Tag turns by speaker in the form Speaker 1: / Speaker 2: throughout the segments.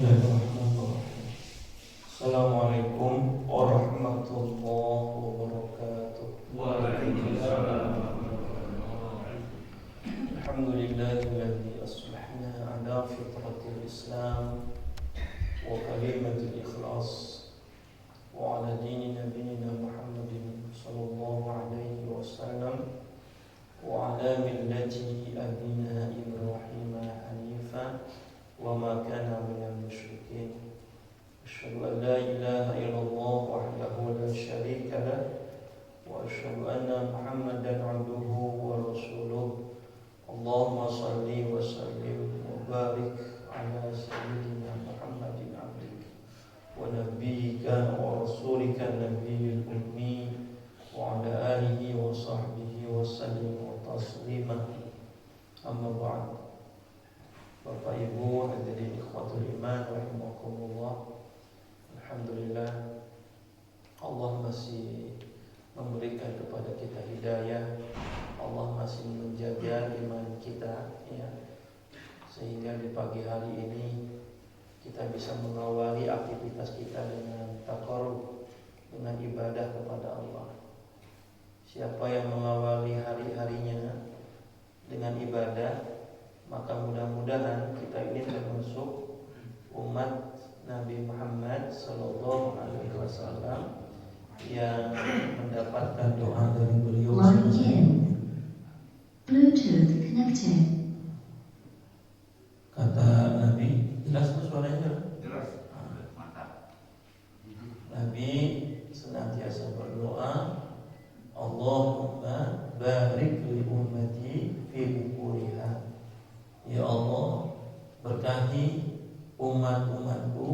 Speaker 1: Assalamualaikum warahmatullahi wabarakatuh.
Speaker 2: Waalaikumsalam.
Speaker 1: Alhamdulillahilladzi aslahna ala fitratil Islam wa kalimatil ikhlas wa ala dini nabiyyina Muhammadin sallallahu alaihi wasallam wa ala millati abina Ibrahim hanifa wa ma kana minal musyrikin. Asyhadu an la ilaha illallah wahdahu la syarika lah wa asyhadu anna Muhammadan abduhu wa rasuluh. Allahumma salli wa sallim wa barik ala sayyidina Muhammadin abdik wa nabiyyika wa rasulika nabiyil ummi wa ala alihi wa sahbihi wa sallim wa taslima. Amma ba'd. Bapak Ibu hadirin ikhwatul iman rahimakumullah. Alhamdulillah, Allah masih memberikan kepada kita hidayah. Allah masih menjaga iman kita, ya, sehingga di pagi hari ini kita bisa mengawali aktivitas kita dengan taqarrub, dengan ibadah kepada Allah. Siapa yang mengawali hari-harinya dengan ibadah, maka mudah-mudahan kita ini termasuk umat Nabi Muhammad sallallahu alaihi wasallam yang mendapatkan doa dari beliau.
Speaker 3: Bluetooth connected.
Speaker 1: Kata Nabi, jelas suaranya?
Speaker 2: Jelas. Mantap.
Speaker 1: Nabi senantiasa berdoa, Allahumma barik li ummati fi bukuriha. Ya Allah, berkahi umat-umatku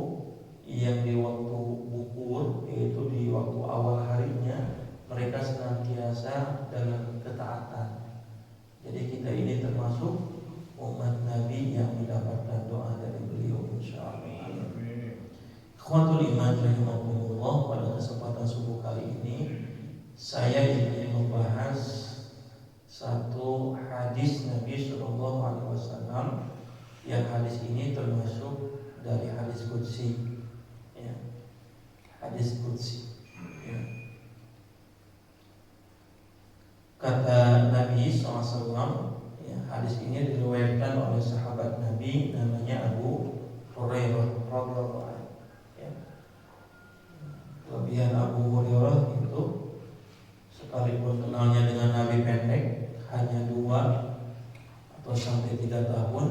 Speaker 1: yang di waktu bukur, yaitu di waktu awal harinya, mereka senantiasa dalam ketaatan. Jadi kita ini termasuk umat Nabi yang mendapatkan doa dari beliau, insyaallah. Ikhwatul iman rahimakumullah, pada kesempatan subuh kali ini saya ingin membahas satu hadis Nabi sallallahu alaihi wasallam, yang hadis ini termasuk dari hadis qudsi, ya. Hadis qudsi, ya. Kata Nabi SAW, ya, hadis ini diriwayatkan oleh sahabat Nabi namanya Abu Hurairah radhiyallahu anhu, ya. Kelebihan Abu Hurairah itu, sekalipun kenalnya dengan Nabi pendek, hanya 2 atau sampai 3 tahun,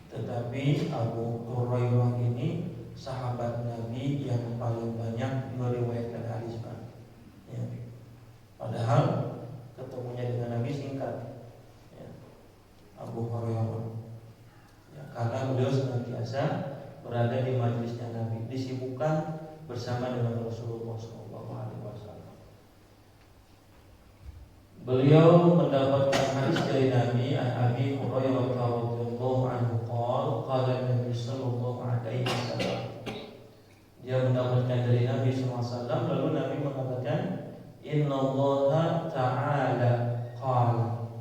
Speaker 1: tetapi Abu Hurairah ini sahabat Nabi yang paling banyak meriwayatkan hadis, ya. Padahal ketemunya dengan Nabi singkat, ya. Abu Hurairah, ya, karena beliau senantiasa berada di majelisnya Nabi, disibukkan bersama dengan Rasulullah SAW. Beliau mendapatkan hadis dari Nabi Abi Hurairah radhiyallahu anhu qala Nabi sallallahu alaihi wasallam. Dia mendapatkan dari Nabi sallallahu alaihi wasallam, lalu Nabi mengatakan innallaha ta'ala qala,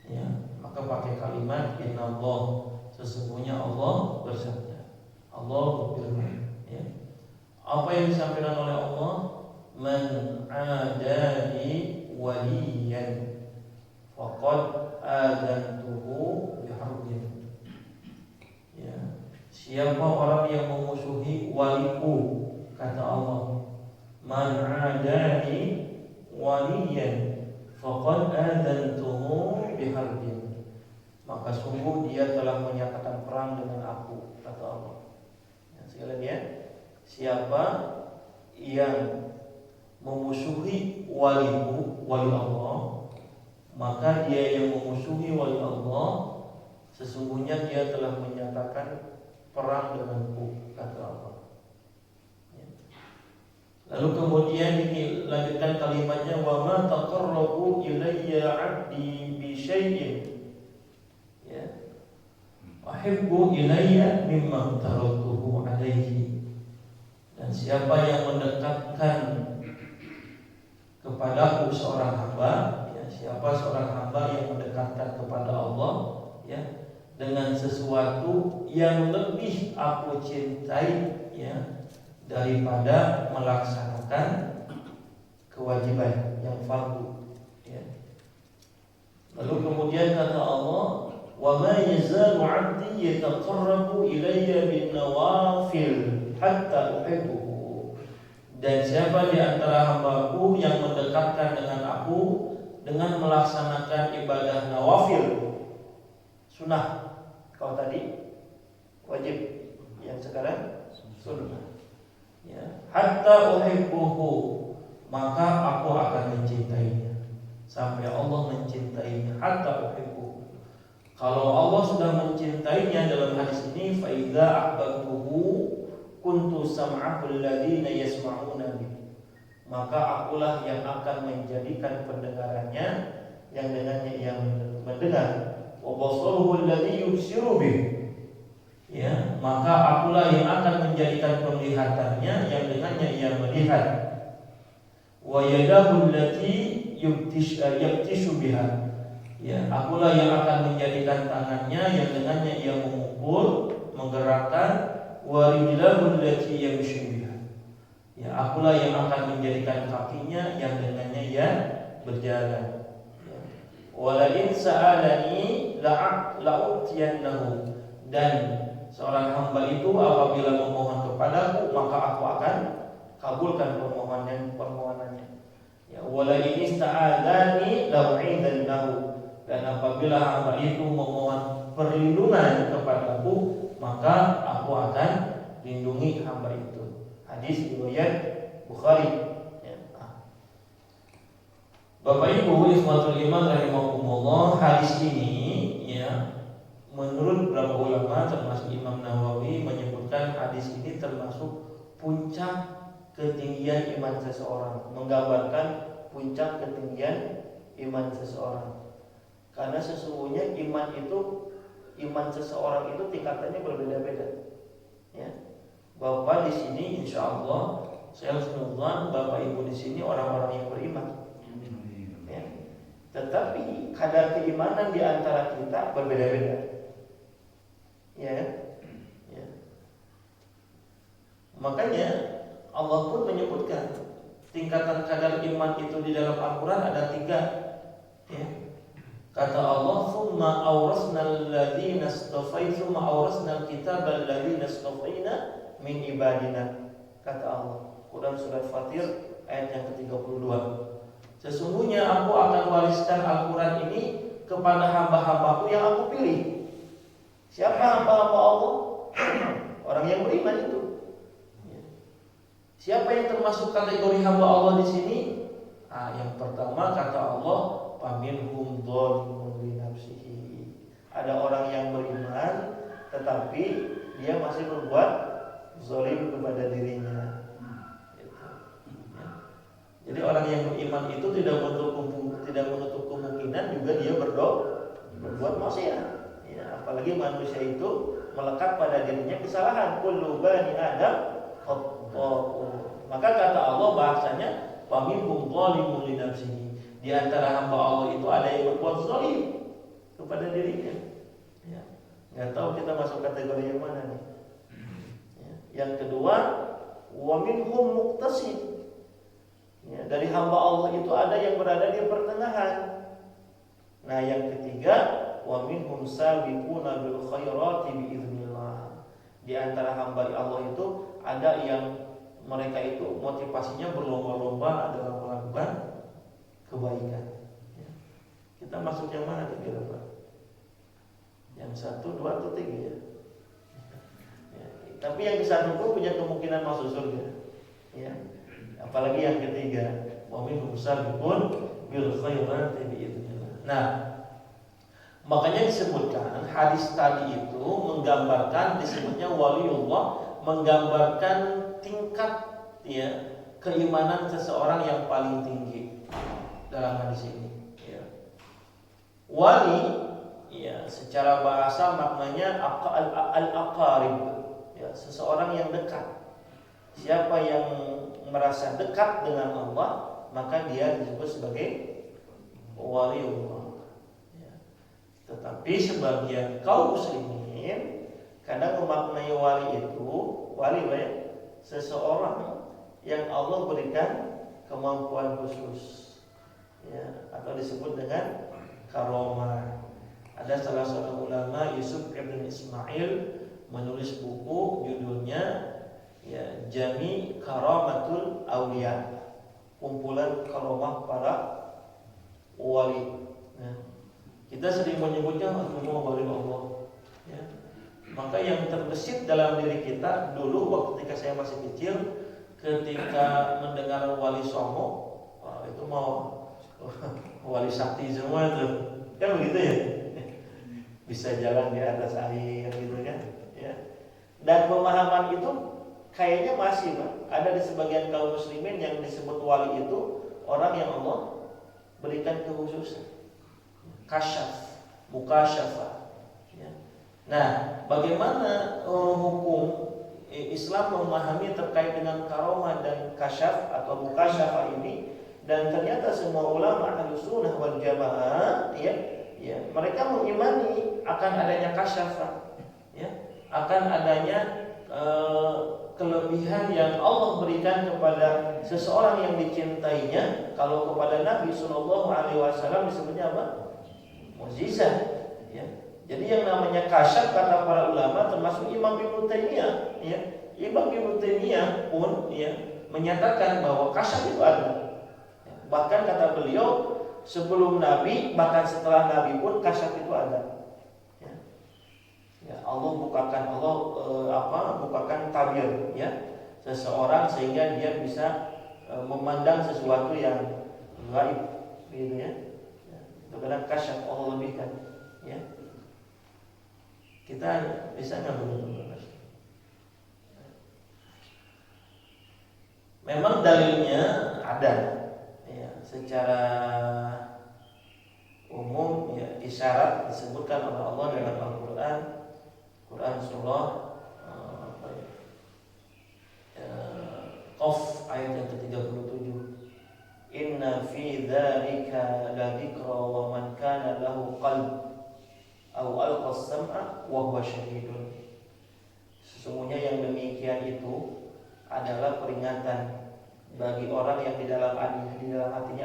Speaker 1: ya, maka pakai kalimat innallah, sesungguhnya Allah bersabda, Allah berfirman, ya. Apa yang disampaikan oleh Allah? Man adani waliyan faqad adantuhu biharbin. Ya, siapa orang yang memusuhi waliku, kata Allah, man adani waliyan faqad adantuhu biharbin, maka sungguh dia telah menyatakan perang dengan aku, kata Allah. Ya, sekali lagi, ya, siapa yang memusuhi waliku, wali Allah, maka dia yang memusuhi wali Allah, sesungguhnya dia telah menyatakan perang denganku, kata Allah. Ya. Lalu kemudian dilanjutkan kalimatnya, wa ma taqarrabu ilayya 'abdi bi syai'in, ya, ahibbu ilayya mimma taraktuhu alaihi. Dan siapa yang mendekatkan kepadaku seorang hamba, ya, siapa seorang hamba yang mendekatkan kepada Allah, ya, dengan sesuatu yang lebih aku cintai ya daripada melaksanakan kewajiban yang fardu ya. Lalu kemudian kata Allah, wa ma yazalu 'abdi yataqarrabu ilayya bin nawafil hatta uhibbuhu. Dan siapa di antara hambaku yang mendekatkan dengan aku dengan melaksanakan ibadah nawafil, sunnah. Kalau tadi wajib, yang sekarang sunnah. Ya, hatta uhibbuhu, maka aku akan mencintainya sampai Allah mencintainya. Hatta uhibbuhu. Kalau Allah sudah mencintainya dalam hadis ini, fa idza ahbabtuhu kuntu sam'ahu alladhina yasma'una bihi, maka akulah yang akan menjadikan pendengarannya yang dengannya ia mendengar, wa basaruhu alladhi yubsiru bih, ya, maka akulah yang akan menjadikan penglihatannya yang dengannya ia melihat, wa yadahu allati yabtishu biha, ya, akulah yang akan menjadikan tangannya yang dengannya ia memukul, menggerakkan, wa rijlahu allati yamshi biha, ya, akulah yang akan menjadikan kakinya yang dengannya ia berjalan. Wala in sa'alani la'utiyannahu, dan seorang hamba itu apabila memohon kepadaku maka aku akan kabulkan permohonannya. Ya, wala in ista'adzani la'u'idannahu, dan apabila hamba itu memohon perlindungan kepadaku maka aku akan lindungi hamba itu. Hadis riwayat Bukhari. Bapak Ibu ikhwatul iman rahimakumullah, hadis ini ya menurut beberapa ulama termasuk Imam Nawawi menyebutkan hadis ini termasuk puncak ketinggian iman seseorang, menggambarkan puncak ketinggian iman seseorang. Karena sesungguhnya iman seseorang itu tingkatannya berbeda-beda. Ya. Bapak di sini insyaallah saya husnuzan Bapak Ibu di sini orang-orang yang beriman. Ya. Tetapi kadar keimanan di antara kita berbeda-beda. Ya. Ya. Makanya Allah pun menyebutkan tingkatan kadar iman itu di dalam Al-Quran ada 3. Ya. Kata Allah, "Tsumma awrasnal ladzina istafaina, tsumma awrasnal kitaba ladzina istafaina min ibadina." Kata Allah. Quran surat Fatir ayat yang ke-32. Sesungguhnya aku akan wariskan Al-Quran ini kepada hamba-hambaku yang aku pilih. Siapa hamba-hamba Allah? Orang yang beriman itu. Siapa yang termasuk kategori hamba Allah di sini? Yang pertama kata Allah, "Faminhum dzalimun li nafsihi." Ada orang yang beriman tetapi dia masih berbuat zalim kepada dirinya. Jadi orang yang beriman itu tidak menutup kemungkinan juga dia berbuat maksiat. Ya, apalagi manusia itu melekat pada dirinya kesalahan. Kullu bani Adam khata'un. Maka kata Allah bahasanya faminhum dzalimun li nafsihi. Di antara hamba Allah itu ada yang berbuat zalim kepada dirinya. Ya. Enggak tahu kita masuk kategori yang mana nih. Ya. Yang kedua, wa minhum muqtasid. Ya, dari hamba Allah itu ada yang berada di pertengahan. Nah, yang ketiga, wa minhum sabiquna bil khairati biiznillah. Di antara hamba Allah itu ada yang mereka itu motivasinya berlomba-lomba dalam melakukan kebaikan. Ya. Kita masuk yang mana kira-kira? Yang 1, 2, atau 3 ya? Ya. Tapi yang ke-1 pun punya kemungkinan masuk surga. Ya. Apalagi yang ketiga, wa minhum sabiqun bil khairati biiznillah. Nah, makanya disebutkan hadis tadi itu menggambarkan, disebutnya waliullah, menggambarkan tingkat ya keimanan seseorang yang paling tinggi dalam hadis ini. Ya. Wali, ya secara bahasa maknanya al-aqarib, ya seseorang yang dekat. Siapa yang merasa dekat dengan Allah, maka dia disebut sebagai waliullah. Ya. Tetapi sebagian kaum muslimin kadang memaknai wali itu seseorang yang Allah berikan kemampuan khusus, ya, atau disebut dengan karomah. Ada salah satu ulama, Yusuf ibn Ismail, menulis buku judulnya ya Jami Karamatul Auliya, kumpulan karomah para wali. Nah, kita sering menyebutnya semua wali Allah, ya. Maka yang terbesit dalam diri kita dulu ketika saya masih kecil, ketika mendengar wali songo, itu mau wali sakti semua tuh, kan begitu ya? Bisa jalan di atas air gitu kan, ya. Dan pemahaman itu kayaknya masih ada di sebagian kaum muslimin yang disebut wali itu orang yang Allah berikan kekhususan, kasyaf, mukasyafah, ya. Nah, bagaimana hukum Islam memahami terkait dengan karomah dan kasyaf atau mukasyafah ini? Dan ternyata semua ulama Ahlussunnah wal Jamaah, ya, mereka mengimani akan adanya kasyafah, ya, akan adanya kelebihan yang Allah berikan kepada seseorang yang dicintainya. Kalau kepada Nabi SAW disebutnya apa? Mukjizat, ya. Jadi yang namanya kasyaf kata para ulama termasuk Imam Ibnu Taimiyah, ya. Imam Ibnu Taimiyah pun ya menyatakan bahwa kasyaf itu ada. Bahkan kata beliau, sebelum Nabi bahkan setelah Nabi pun kasyaf itu ada. Ya, Allah bukakan tabir, ya, seseorang sehingga dia bisa memandang sesuatu yang gaib, gitu ya. Itu kadang kasyaf Allah lebihkan, ya. Kita bisa nggak begitu? Memang dalilnya ada, ya, secara umum, ya, isyarat disebutkan oleh Allah dalam Al-Quran, Quran surah Qaf ayat yang ke-37. Inna fi dzalika la dzikra wa man kana lahu qalb aw alqa as-sam'a wa huwa syahidun. Sesungguhnya yang demikian itu adalah peringatan bagi orang yang di dalam hatinya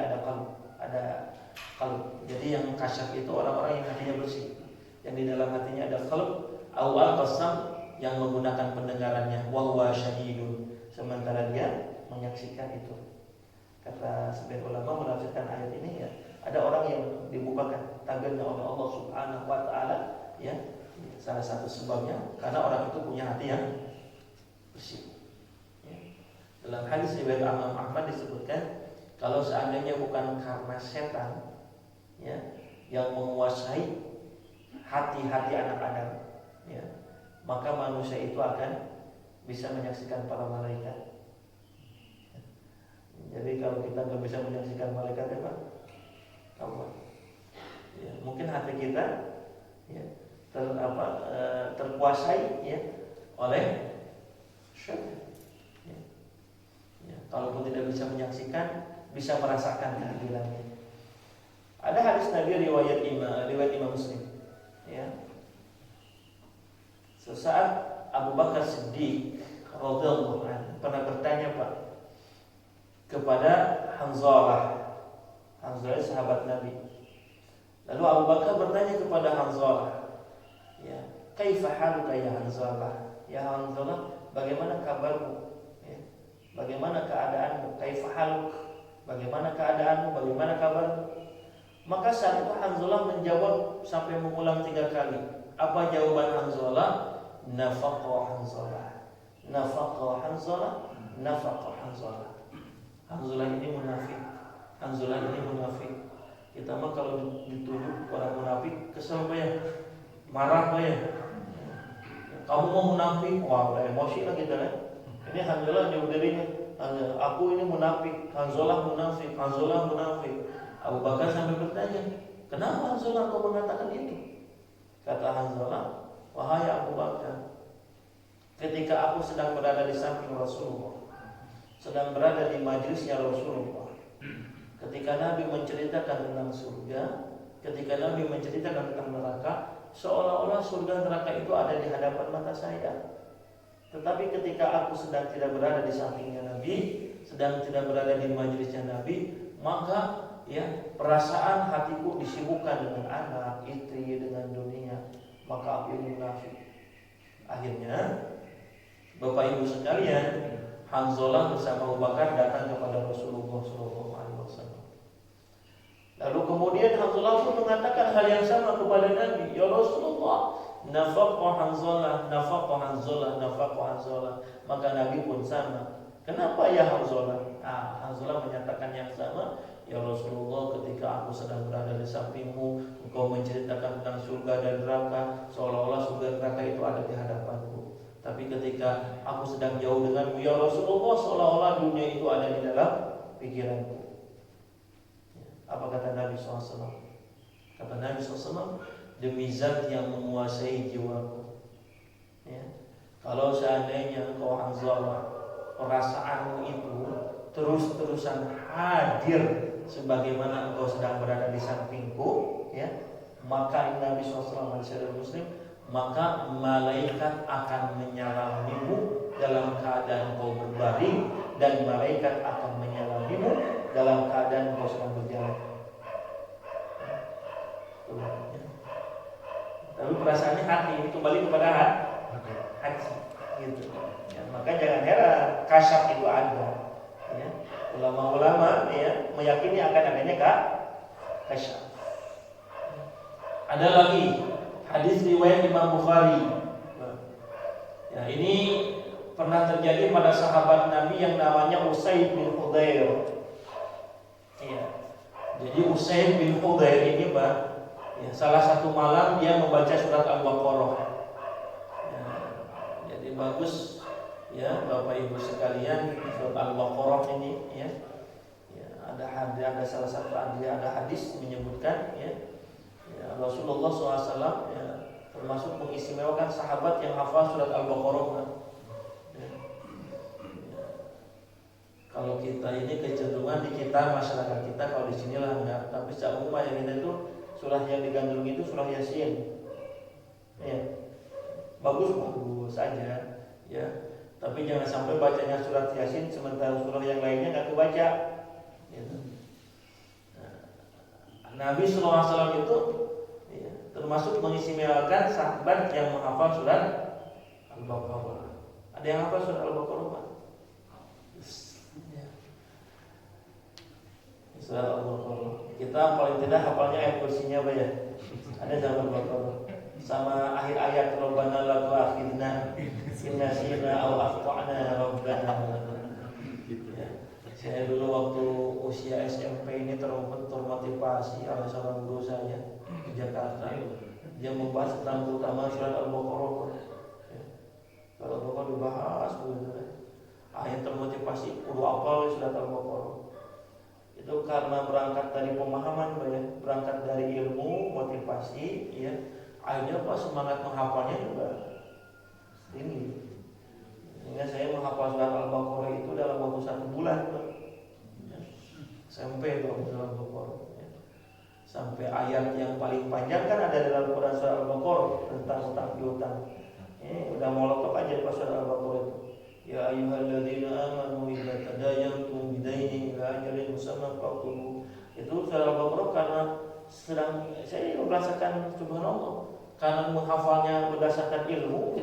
Speaker 1: ada qalb. Jadi yang kasyaf itu orang-orang yang hatinya bersih, yang di dalam hatinya ada qalb, aw alqa as-sam', yang menggunakan pendengarannya, wa huwa syahidun, sementara dia menyaksikan itu. Kata sebagian ulama menafsirkan ayat ini, ya, ada orang yang dibukakan tabirnya oleh Allah Subhanahu wa taala, ya. Salah satu sebabnya karena orang itu punya hati yang bersih. Ya. Dalam hadis riwayat Imam Ahmad disebutkan, kalau seandainya bukan karena setan, ya, yang menguasai hati-hati anak Adam, ya, maka manusia itu akan bisa menyaksikan para malaikat. Jadi kalau kita nggak bisa menyaksikan malaikat, ya Pak, apa? Ya, mungkin hati kita, ya, terkuasai, ya, oleh syaitan. Ya. Ya, kalaupun tidak bisa menyaksikan, bisa merasakan kehadirannya. Ada hadis Nabi riwayat Imam Muslim, ya. Sesaat Abu Bakar Siddiq radhiyallahu anhu pernah bertanya, Pak, kepada Hanzalah. Hanzalah sahabat Nabi. Lalu Abu Bakar bertanya kepada Hanzalah, ya, kaifa haluka ya Hanzalah? Ya Hanzalah, bagaimana kabarmu? Ya, bagaimana keadaanmu? Kaifa haluk? Bagaimana keadaanmu? Bagaimana kabarmu? Maka saat itu Hanzalah menjawab sampai mengulang 3 kali. Apa jawaban Hanzalah? Nafaqa Hanzalah. Nafaqa Hanzalah. Nafaqa Hanzalah. Hanzalah ini munafik. Hanzalah ini munafik. Kita mah kalau dituduh orang munafik kesel Pak ya, marah Pak ya. Kamu mau munafik, wah emosi lah kita kan. Ini Hanzalah jauh dirinya. Aku ini munafik, Hanzalah munafik, Hanzalah munafik. Abu Bakar sampai bertanya, kenapa Hanzalah kau mengatakan itu? Kata Hanzalah, wahai Abu Bakar, ketika aku sedang berada di samping Rasulullah, sedang berada di majlisnya Rasulullah, ketika Nabi menceritakan tentang surga, ketika Nabi menceritakan tentang neraka, seolah-olah surga neraka itu ada di hadapan mata saya. Tetapi ketika aku sedang tidak berada di sampingnya Nabi, sedang tidak berada di majelisnya Nabi, maka perasaan hatiku disibukkan dengan anak, istri, dengan dunia, maka aku ini munafik. Akhirnya Bapak Ibu sekalian, Hanzalah bersama Abu Bakar datang kepada Rasulullah SAW. Lalu kemudian Hanzalah pun mengatakan hal yang sama kepada Nabi, ya Rasulullah, nafaqah Hanzalah, nafaqah Hanzalah, nafaqah Hanzalah. Maka Nabi pun sama. Kenapa ya Hanzalah? Hanzalah menyatakan yang sama, ya Rasulullah, ketika aku sedang berada di sampingmu, engkau menceritakan tentang surga dan neraka, seolah-olah surga dan neraka itu ada di hadapanku. Tapi ketika aku sedang jauh denganmu, ya Rasulullah, seolah-olah dunia itu ada di dalam pikiranku. Apa kata Nabi SAW? Kata Nabi SAW, demi zat yang menguasai jiwaku. Kalau seandainya engkau Hanzalah, perasaanmu itu terus-terusan hadir sebagaimana engkau sedang berada di sampingku, maka Nabi SAW hadis Muslim, maka malaikat akan menyalamimu dalam keadaan engkau berbaring, dan malaikat akan menyalamimu dalam keadaan engkau sedang berjalan. Tapi perasaannya hati, itu kembali kepada hati, gitu. Maka jangan heran kasyaf itu ada. Ulama-ulama meyakini akan adanya kasyaf. Ada lagi hadis riwayat Imam Bukhari. Ini pernah terjadi pada sahabat Nabi yang namanya Usaid bin Hudayr. Jadi Usaid bin Hudayr ini salah satu malam dia membaca surat Al-Baqarah. Jadi bagus Bapak Ibu sekalian, surat Al-Baqarah ini ada salah satu ada hadis menyebutkan Rasulullah SAW termasuk mengistimewakan sahabat yang hafal surat Al-Baqarah. Kalau kita ini kecenderungan di kita masyarakat kita, kalau di sinilah enggak, tapi secara umum yang kita itu surah yang digandrungi itu surah Yasin. Bagus saja, tapi jangan sampai bacanya surat Yasin sementara surah yang lainnya nggak kebaca. Nabi SAW itu termasuk mengistimewakan sahabat yang menghafal surat Al-Baqarah. Ada yang hafal surat Al-Baqarah, Pak? Surat Al-Baqarah. Kita paling tidak hafalnya ayat kursinya apa ya? Ada surat Al-Baqarah. Sama akhir ayat Rabbana la tu'akhidna in nasina aw akhtana Rabbana. Saya dulu waktu usia SMP ini termotivasi oleh seorang guru saya di Jakarta. Dia membahas tentang terutama surat Al-Baqarah. Surat Al-Baqarah dibahas ayat termotivasi kudu hafal surat Al-Baqarah. Itu karena berangkat dari pemahaman, berangkat dari ilmu, motivasi, akhirnya semangat menghafalnya juga tinggi. Sehingga saya menghafal surat Al-Baqarah itu dalam waktu 1 bulan, SMP itu surat Al-Baqarah. Sampai ayat yang paling panjang kan ada dalam Quran surat Al-Baqarah tentang utang piutang. Udah mau lengkap aja pas surat Al-Baqarah itu. Ya ayyuhalladzina amanu idza tadayantum bidainin ila ajalin musamman faqtubu. Itu surat Al-Baqarah karena sedang saya merasakan subhanallah, karena menghafalnya berdasarkan ilmu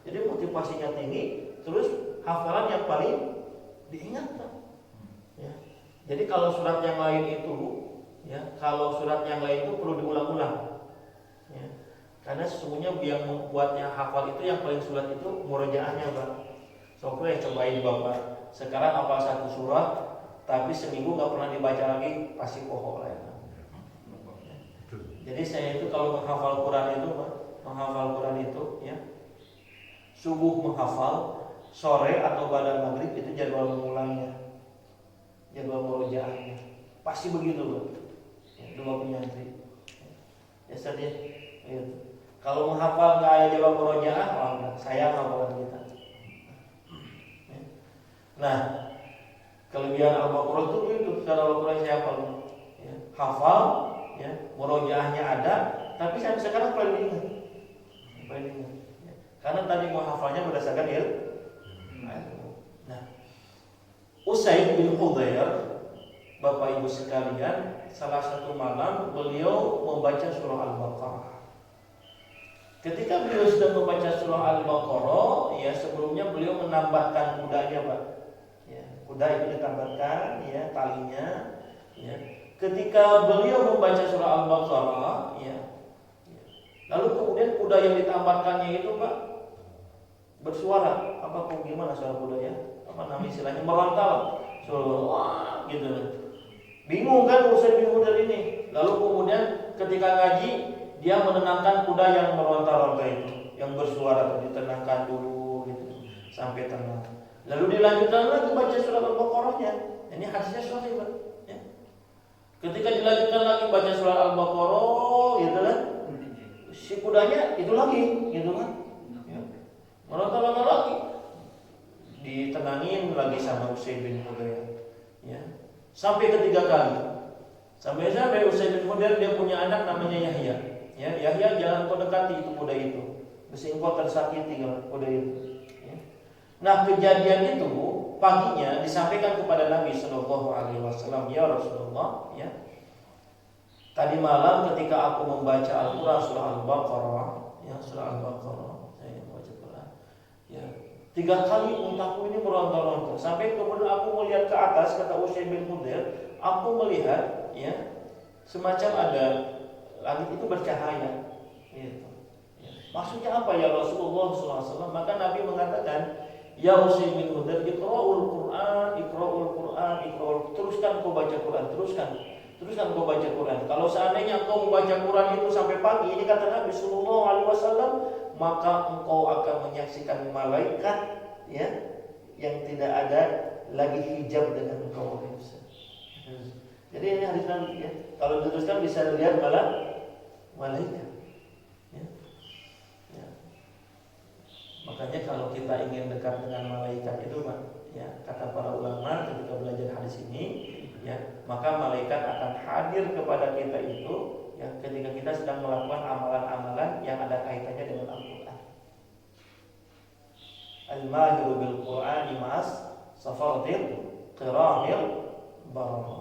Speaker 1: jadi motivasinya tinggi, terus hafalan yang paling diingat. Jadi kalau surat yang lain itu perlu diulang-ulang. Karena sesungguhnya yang membuatnya hafal itu yang paling sulit itu murojaahnya, Pak. Soalnya cobain Bapak. Sekarang hafal 1 surah, tapi seminggu nggak pernah dibaca lagi, pasti pohon lah. Jadi saya itu kalau menghafal Quran itu, subuh menghafal, sore atau pada maghrib itu jadwal mengulangnya, jadwal murojaahnya, pasti begitu, Pak. Dua penyantri. Biasanya kalau menghafal nggak ada jadwal murojaah, saya hafalan kita. Nah, kelebihan Al-Baqarah itu secara Al-Baqarah saya hafal, ya, murojaahnya ada, tapi sampai sekarang paling ingat. Ya. Karena tadi menghafalnya berdasarkan ilmu. Nah, Usaid bin Hudayr, Bapak Ibu sekalian, salah satu malam beliau membaca surah Al-Baqarah. Ketika beliau sedang membaca surah Al-Baqarah, ya sebelumnya beliau menambahkan kudanya, Pak. Ya, kuda itu ditambahkan, ya talinya. Ya. Ketika beliau membaca surah Al-Baqarah, ya, lalu kemudian kuda yang ditambahkannya itu, Pak, bersuara. Apa gimana suara kuda ya? Apa namanya istilahnya, merontal, suara gitu. Bingung kan Usaid bin Hudayr ini. Lalu kemudian ketika ngaji, dia menenangkan kuda yang meronta-ronta itu, yang bersuara, ditenangkan dulu gitu sampai tenang. Lalu dilanjutkan lagi baca surah Al-Baqarahnya. Ini hadisnya sahih, Pak. Ya. Ketika dilanjutkan lagi baca surah Al-Baqarah, gitu kan, si kudanya itu lagi, gitu kan, ya. Meronta-ronta lagi, ditenangin lagi sama Usaid bin Hudayr. Ya. Sampai ketiga kali. Sampai Usaid bin Hudayr dia punya anak namanya Yahya. Ya, Yahya jangan kau dekati itu kuda itu. Mesti engkau tersakiti kuda itu. Ya. Nah, kejadian itu paginya disampaikan kepada Nabi Shallallahu Alaihi Wasallam, ya Rasulullah, ya. Tadi malam ketika aku membaca Al-Quran surah Al-Baqarah, ya surah Al-Baqarah, saya membaca Quran, ya 3 kali untaku ini meronta-ronta. Sampai kemudian aku melihat ke atas, kata Usaid bin Hudayr, aku melihat, ya semacam ada langit itu bercahaya, gitu. Ya. Maksudnya apa ya Rasulullah SAW? Maka Nabi mengatakan, ya Usaid bin Hudayr, iqra'ul Quran, teruskan kau baca Quran, teruskan kau baca Quran. Kalau seandainya kau membaca Quran itu sampai pagi, ini kata Nabi Sallallahu Alaihi Wasallam, maka engkau akan menyaksikan malaikat, ya, yang tidak ada lagi hijab dengan engkau. Jadi ini hadis Nabi, ya. Kalau diteruskan bisa lihat malaikat. Ya. Ya. Makanya kalau kita ingin dekat dengan malaikat itu, Pak, ya, kata para ulama ketika belajar hadis ini, ya, maka malaikat akan hadir kepada kita itu, ya, ketika kita sedang melakukan amalan-amalan yang ada kaitannya dengan Al-Quran. Al-mahiru bil Qur'ani ma'as safaratil qiramil barah.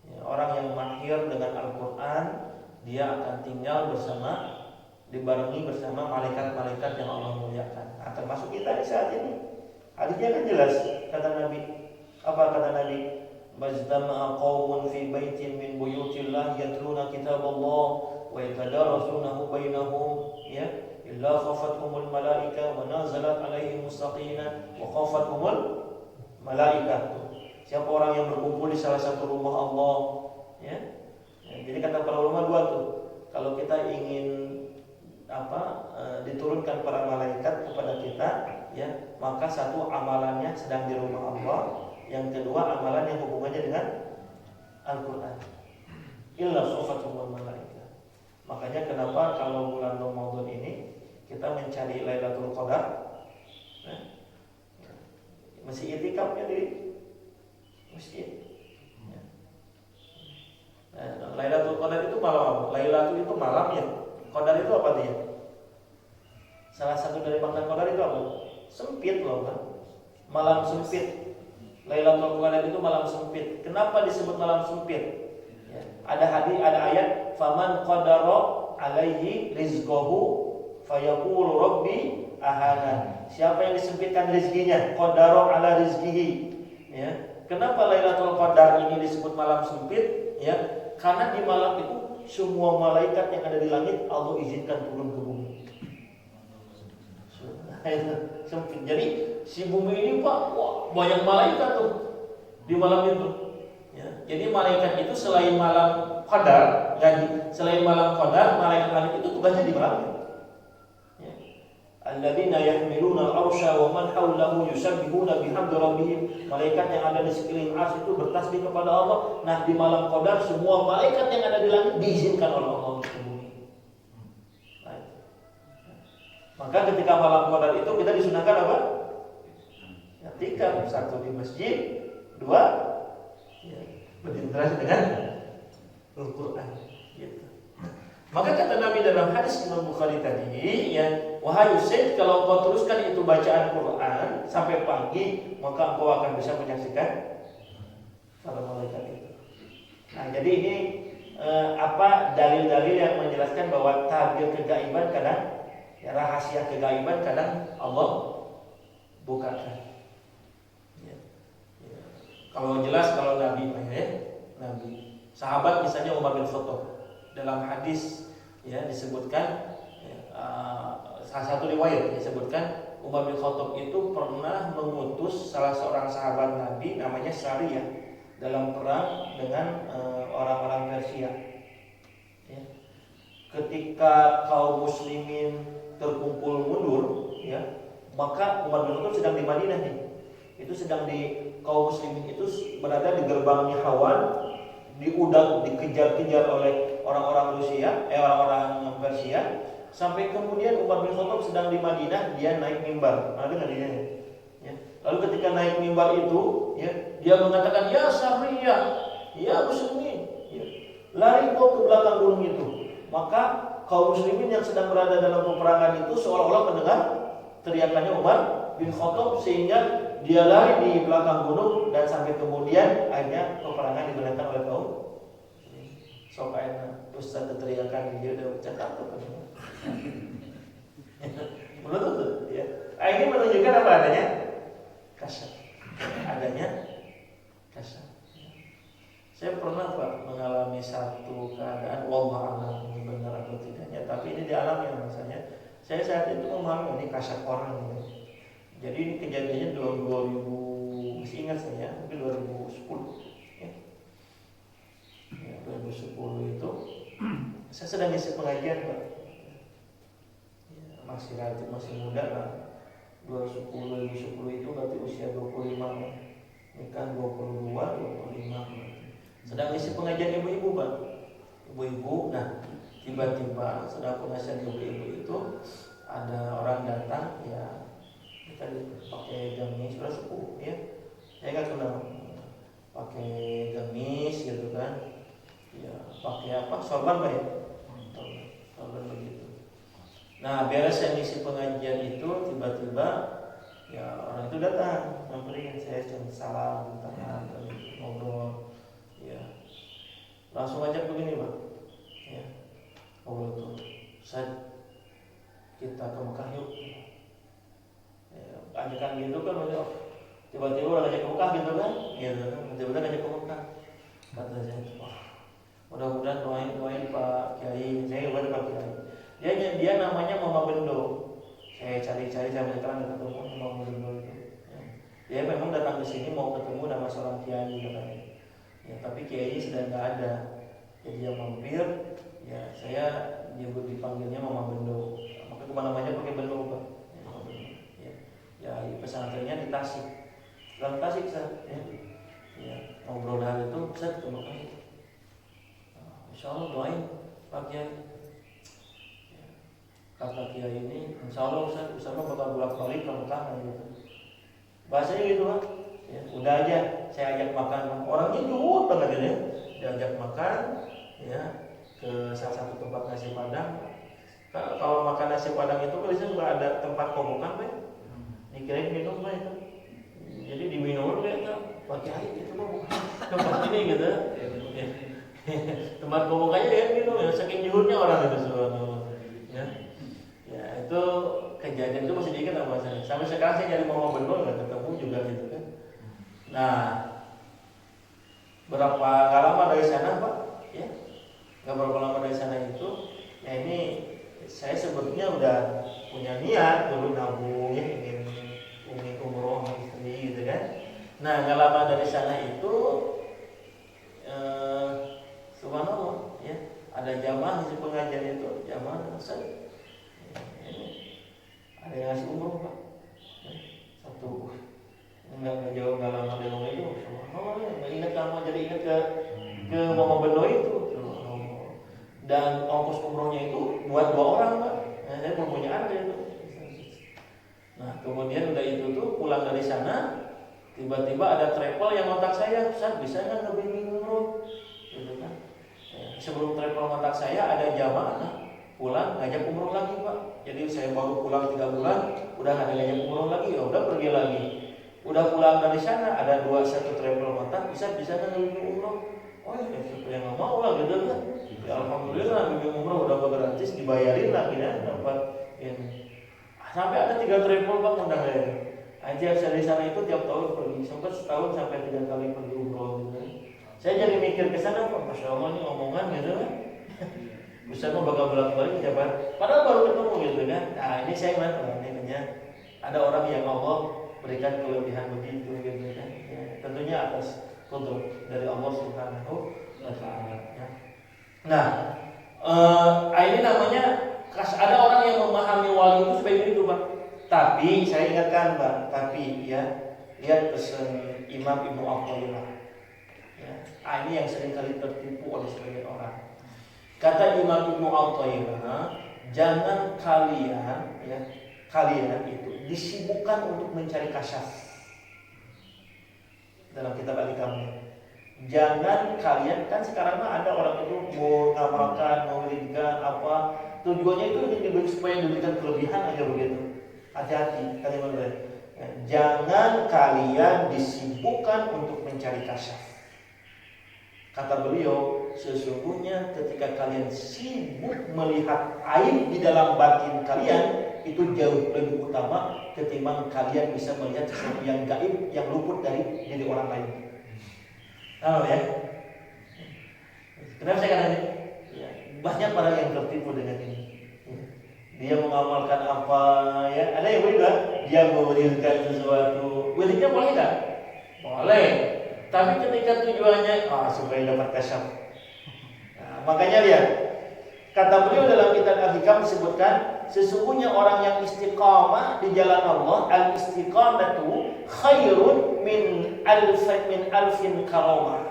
Speaker 1: Ya, orang yang mahir dengan Al-Quran, dia akan tinggal dibarengi bersama malaikat-malaikat yang Allah muliakan. Nah, termasuk kita di saat ini. Hadisnya kan jelas, kata Nabi. Apa kata Nabi? Majtama'a qaumun fi baitin min buyutillah yatluna kitaballah wa yatadarasunahu bainahum, ya, illa khafathumul malaika wa nazalat alaihimus sakinah wa khafathumul malaika. Siapa orang yang berkumpul di salah satu rumah Allah, ya. Jadi kata para ulama 2 tuh. Kalau kita ingin diturunkan para malaikat kepada kita, ya, maka satu amalannya sedang di rumah Allah, yang kedua amalan yang hubungannya dengan Al-Quran. Illa khafathumul malaika. Makanya kenapa kalau bulan Ramadan ini kita mencari Lailatul Qadar, masih itikafnya di masjid. Ya. Nah, Lailatul Qadar itu malam apa? Lailatul itu malam, ya. Qadar itu apa dia? Salah satu dari makna Qadar itu apa? Sempit loh, kan? Malam sempit. Lailatul Qadar itu malam sempit. Kenapa disebut malam sempit? Ya. Ada ayat, faman qadara alaihi rizqahu fayaqulu rabbi ahana. Siapa yang disempitkan rezekinya, qadara ala rizqihi, ya. Kenapa Lailatul Qadar ini disebut malam sempit? Ya, karena di malam itu semua malaikat yang ada di langit Allah izinkan turun ke bumi. Sempit. Jadi si bumi ini, Pak, wah, banyak malaikat tuh di malam itu. Ya, jadi malaikat itu selain malam Qadar, selain malam Qadar, malaikat itu tugasnya di malam. Alladzina yahmiluna al-arsya wa man hawlahu yusabbihuna bihamdi rabbihim. Malaikat yang ada di sekeliling arsy itu bertasbih kepada Allah. Nah, di malam Qadar semua malaikat yang ada di langit diizinkan oleh Allah untuk ke bumi. Nah, maka ketika malam Qadar itu kita disunahkan apa? I'tikaf, 1 di masjid, 2 ya, berinteraksi dengan Al-Quran.
Speaker 4: Maka kata Nabi dalam hadis Imam Bukhari tadi, ya, wahai Usaid, kalau kau teruskan itu bacaan Quran sampai pagi, maka engkau akan bisa menyaksikan para malaikat itu. Nah, jadi ini apa dalil-dalil yang menjelaskan bahwa tabir kegaiban kadang, ya, rahasia kegaiban kadang Allah bukakan. Ya. Ya. Kalau jelas kalau Nabi, Nabi, sahabat misalnya Umar bin Khattab, dalam hadis ya disebutkan, ya, salah satu riwayat disebutkan Umar bin Khattab itu pernah mengutus salah seorang sahabat Nabi namanya Sariyah dalam perang dengan orang-orang Persia. Ya. Ketika kaum muslimin terkumpul mundur, ya, maka Umar bin Khattab sedang di Madinah nih. Itu sedang di kaum muslimin itu berada di gerbangnya Hawan, diudang, dikejar-kejar oleh orang-orang orang-orang Persia, sampai kemudian Umar bin Khattab sedang di Madinah, dia naik mimbar. Ada nggak dia? Ya. Lalu ketika naik mimbar itu, ya, dia mengatakan, ya Sariyah, ya muslimin, ya, lari kau ke belakang gunung itu. Maka kaum muslimin yang sedang berada dalam peperangan itu seolah-olah mendengar teriakannya Umar bin Khattab, sehingga dia lari di belakang gunung, dan sampai kemudian akhirnya peperangan dimenangkan oleh kaum. So kayaknya Ustaz teriakan dia udah cakap tuh. Betul, ya. Ini menunjukkan apa adanya? Kasar. Adanya kasar. Saya pernah Pak mengalami satu keadaan, wallahu a'lam ini benar atau tidaknya, tapi ini dialami sama saya. Saya saat itu memahami ini kasar orang gitu. Jadi ini kejadiannya tahun 2000, masih ingat saya, mungkin 2010. Ya, 2010 itu saya sedang ngisi pengajian Pak. Ya, masih relatif masih muda lah. 2010 itu berarti usia 25 Pak. Nikah 22, 25. Sedang ngisi pengajian ibu-ibu Pak. Ibu-ibu, nah tiba-tiba sedang pengajian ibu-ibu itu ada orang datang, ya, kita pakai gamis, sudah sepuh, ya. Saya nggak kenal, pakai gamis gitu kan. Ya, pakai apa? Sorban Pak ya? Sorban begitu. Nah, beres saya ngisi pengajian itu, tiba-tiba ya orang itu datang, nyamperin saya, salam, tangan, ngobrol, ya. Langsung ajak begini Pak, ya, ngobrol tuh, Ustaz, kita ke Mekah yuk. Ya, ajakan gitu kan, tiba-tiba orang ajak ke Mekah gitu kan, gitu kan, tiba-tiba ajak ke Mekah. Kata saya, wah, mudah-mudahan doain Pak Kiai, saya kepada Pak Kiai. Dia namanya Mama Bendo. Saya cari-cari sampai sekarang nggak ketemu Mama Bendo itu. Ya. Dia memang datang ke sini mau ketemu sama seorang Kiai katanya. Ya, tapi Kiai sedang nggak ada. Jadi dia mampir. Ya, saya dipanggilnya Mama Bendo. Maka kemana-mana pakai Bendo Pak. Ya, pesantrennya di Tasik. Dalam Tasik saya. Ya, ngobrol hal itu saya ketemu Kiai. Insya Allah doain Pak Kiai. Ya. Kata Kiai ini, Insya Allah Ustaz bakal bolak-balik ke Mekah gitu. Bahasanya gitu Pak. Ya, udah aja saya ajak makan. Orangnya nyuwut banget ya. Diajak makan, ya, ke salah satu tempat nasi padang. Kalau makan nasi padang itu kan biasanya nggak ada tempat komukan Pak. Dikirain minum Pak itu. Jadi diminum Pak. Pak Kiai itu mah bukan tempat ini gitu. Ya. Tempat komukannya dia minum, ya, saking juhurnya orang itu semua. Ya. Ya, itu kejadian itu masih diingat sama saya. Sampai sekarang saya nyari Mama Bendo nggak ketemu juga gitu kan. Nah, berapa lama dari sana Pak? Ya, nggak berapa lama dari sana itu. Ya ini saya sebetulnya udah punya niat dulu nabung, ya, ingin umroh sama istri gitu kan. Nah, nggak lama dari sana itu. Subhanallah, ya, ada jamaah di pengajian itu, jamaah Ustaz. Ada yang ngasih umroh Pak. Satu, nggak jauh nggak lama dari rumah itu. Subhanallah, ya, nggak ingat kamu jadi ingat ke Mama Bendo itu. Dan ongkos umrohnya itu buat 2 orang Pak. Nah, saya belum punya anak itu. Nah, kemudian udah itu tuh pulang dari sana, tiba-tiba ada travel yang kontak saya, Ustaz bisa nggak ngebimbing umroh? Gitu kan. sebelum travel kontak saya ada jamaah pulang ngajak umroh lagi Pak. Jadi saya baru pulang 3 bulan, udah nggak ada ngajak umroh lagi, ya udah pergi lagi. Udah pulang dari sana ada 1 travel kontak, bisa kan ngajak umroh. Oh ya siapa yang nggak mau lah gitu kan. Ya alhamdulillah ngajak umroh udah gratis, dibayarin lagi ya dapat ini. Sampai ada 3 travel Pak undang saya. Aja saya di sana itu tiap tahun pergi, sempat setahun sampai 3 kali pergi umroh gitu. Saya jadi mikir ke sana Pak, Masya Allah ini omongan gitu kan. Bisa mau bakal bolak-balik siapa? Padahal baru ketemu gitu kan. Nah ini saya ini ada orang yang Allah berikan kelebihan begitu gitu kan. Ya, tentunya atas kudrat dari Allah Subhanahu wa Ta'ala. Ya. Nah, ini namanya ada orang yang memahami wali itu sebagai itu Pak. Tapi saya ingatkan Pak, tapi ya lihat pesan Imam Ibnu Athaillah. Ya, ini yang sering kali tertipu oleh sebagian orang. Kata Imam Ibnu Athaillah, jangan kalian itu disibukkan untuk mencari kasyaf. Dalam kitab Al-Kamil. Jangan kalian, kan sekarang mah ada orang itu mau ngamalkan, mau wiridkan apa, tujuannya itu supaya diberikan kelebihan aja begitu. Hati-hati kalimat lain. Jangan kalian disibukkan untuk mencari kasyaf. Kata beliau, sesungguhnya ketika kalian sibuk melihat aib di dalam batin kalian, itu jauh lebih utama ketimbang kalian bisa melihat sesuatu yang gaib yang luput dari diri orang lain. Tahu ya? Kenapa saya katakan ini? Ya, banyak orang yang tertipu dengan ini. Ya. Dia mengamalkan apa? Ya, ada yang boleh dia mewiridkan sesuatu. Wiridnya boleh tak? Boleh. Tapi ketika tujuannya supaya dapat kasyaf. Nah, makanya lihat, kata beliau dalam kitab Al-Hikam disebutkan, sesungguhnya orang yang istiqamah di jalan Allah, al-istiqamatu khairun min alfin karamah.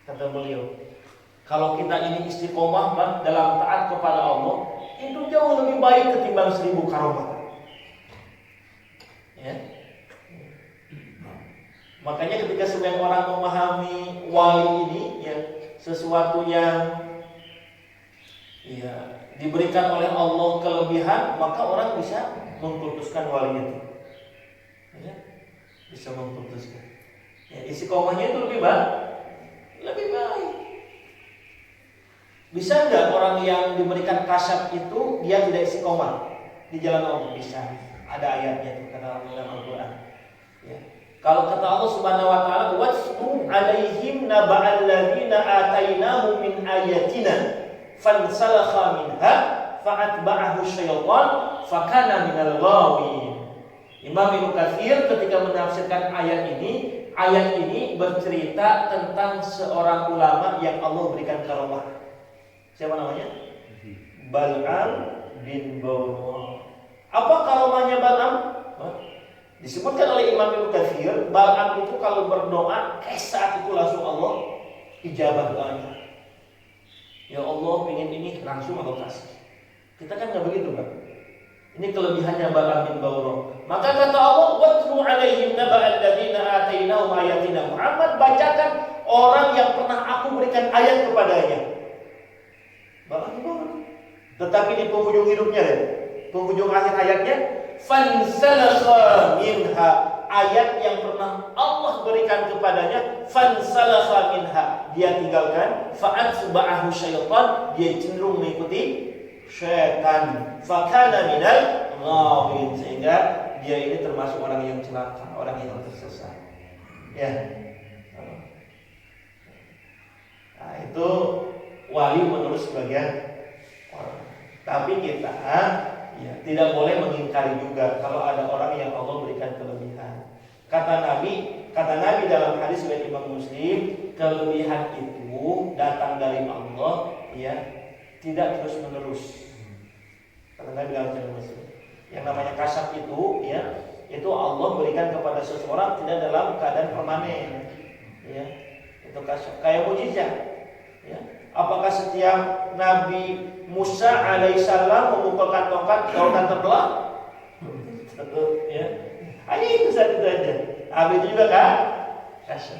Speaker 4: Kata beliau, kalau kita ini istiqamah Pak, dalam taat kepada Allah, itu jauh lebih baik ketimbang 1000 karamah. Ya. Makanya ketika sebagian orang memahami wali ini ya sesuatu yang ya diberikan oleh Allah kelebihan, maka orang bisa mengkultuskan wali itu. Ya, bisa mengkultuskan. Ya, istiqomahnya itu lebih baik. Lebih baik. Bisa enggak orang yang diberikan kasyaf itu dia tidak istiqomah di jalan Allah? Bisa. Ada ayatnya itu kata Allah dalam Al-Qur'an. Ya. Kalau kata Allah Subhanahu wa taala, "Wasmu 'alaihim naba'al ladzina atainahum min ayatina fansalakha minha fa'atba'ahu syaitan fakana minal ghawin." Imam Ibnu Katsir ketika menafsirkan ayat ini bercerita tentang seorang ulama yang Allah berikan karamah. Siapa namanya? Bal'am bin Bawra. Apa karamahnya Bal'am? Disebutkan oleh Imam Ibnu Katsir, Bal'am itu kalau berdoa, saat itu langsung Allah ijabah doanya. Ya Allah ingin ini langsung Allah kasih. Kita kan nggak begitu Pak. Ini kelebihannya Bal'am bin Bawra. Maka kata Allah, "Watlu 'alaihim naba'al ladzina atainahum ayatina." Muhammad bacakan orang yang pernah aku berikan ayat kepadanya. Bal'am bin Bawra. Tetapi di penghujung hidupnya, penghujung akhir ayatnya, fansalakha minha, ayat yang pernah Allah berikan kepadanya, fansalakha minha, dia tinggalkan, fa'atba'ahu syaitan, dia cenderung mengikuti syaitan, fakana minal ghawin, sehingga dia ini termasuk orang yang celaka, orang yang tersesat. Ya. Nah, itu wali menurut sebagian orang. Tapi kita ya, tidak boleh mengingkari juga kalau ada orang yang Allah berikan kelebihan. Kata Nabi dalam hadis riwayat Imam Muslim, kelebihan itu datang dari Allah, ya, tidak terus menerus. Kata Nabi dalam hadis Muslim, yang namanya kasyaf itu, ya, itu Allah berikan kepada seseorang tidak dalam keadaan permanen, ya, itu kasyaf. Kayak mukjizat, ya. Apakah setiap Nabi Musa alaihissalam memukulkan tongkat terbelah? Ya. Hanya itu saja. Itu juga kan? Kasyaf.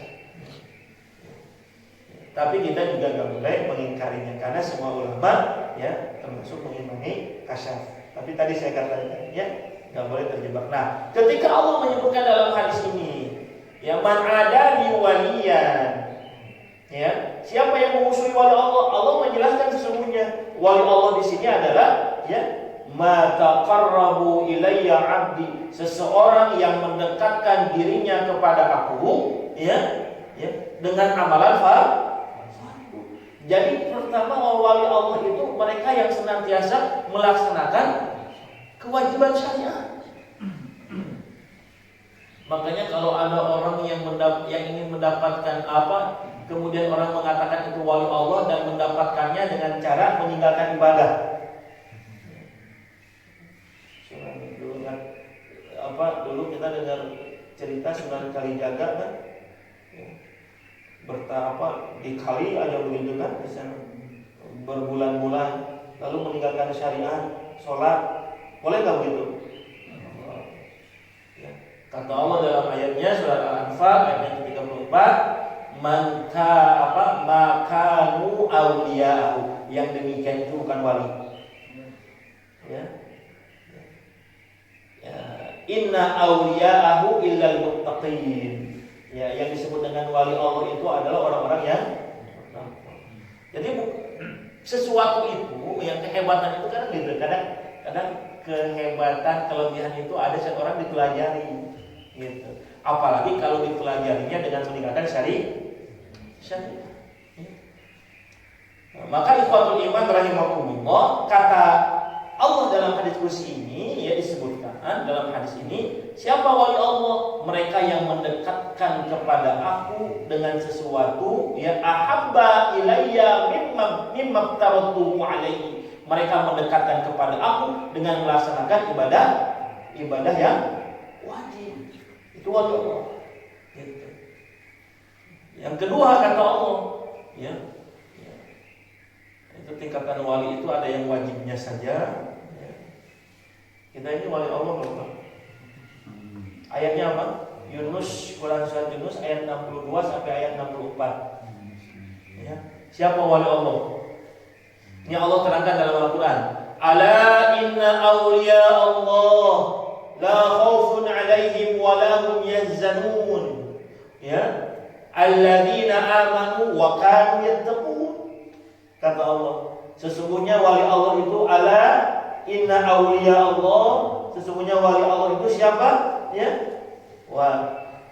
Speaker 4: Tapi kita juga nggak boleh mengingkarinya karena semua ulama ya termasuk mengimani kasyaf. Tapi tadi saya katakan ya nggak boleh terjebak. Nah, ketika Allah menyebutkan dalam hadis ini, ya man adali waliyan, ya siapa yang memusuhi wali Allah, Allah menjelaskan sesungguhnya wali Allah di sini adalah ya ma taqarrabu ilayya 'abdi, seseorang yang mendekatkan dirinya kepada aku ya dengan amalan fardu. Jadi pertama wali Allah itu mereka yang senantiasa melaksanakan kewajiban syariat. Makanya kalau ada orang yang ingin mendapatkan apa, kemudian orang mengatakan itu wali Allah dan mendapatkannya dengan cara meninggalkan ibadah. Dulu kita dengar cerita Sunan Kalijaga kan, di kali aja begitu kan, bisa berbulan-bulan lalu meninggalkan syariat, sholat, boleh nggak begitu? Ya. Kata Allah dalam ayatnya surat Al-Anfal ayat yang ke-34, makanu awliya'ahu, yang demikian itu bukan wali. Ya. Inna awliya'ahu illal muttaqin. Ya, yang disebut dengan wali Allah itu adalah orang-orang yang jadi sesuatu itu yang kehebatan itu kan gitu. Kadang kehebatan kelebihan itu ada seorang dipelajari gitu. Apalagi kalau dipelajarinya dengan meninggalkan syariat. Maka ikhwatul iman rahimakumullah, kata Allah dalam hadis kursi ini ya disebutkan dalam hadis ini, siapa wali Allah? Mereka yang mendekatkan kepada aku dengan sesuatu ya ahabba ilayya mimma tarattu alaihi. Mereka mendekatkan kepada aku dengan melaksanakan ibadah yang wajib. Itu wali Allah. Gitu. Yang kedua kata Allah, ya. Itu tingkatan wali itu ada yang wajibnya saja. Kita ini wali Allah berapa? Ayatnya apa? Yunus, Quran surat Yunus ayat 62 sampai ayat 64. Ya. Siapa wali Allah? Ini Allah terangkan dalam Al-Quran. Ala inna awliya Allah la khawfun alaihim wa la hum yahzanun. Ya. Alladzina amanu wa kanu yattaqun. Kata Allah, sesungguhnya wali Allah itu ala inna awliya Allah, sesungguhnya wali Allah itu siapa? Ya,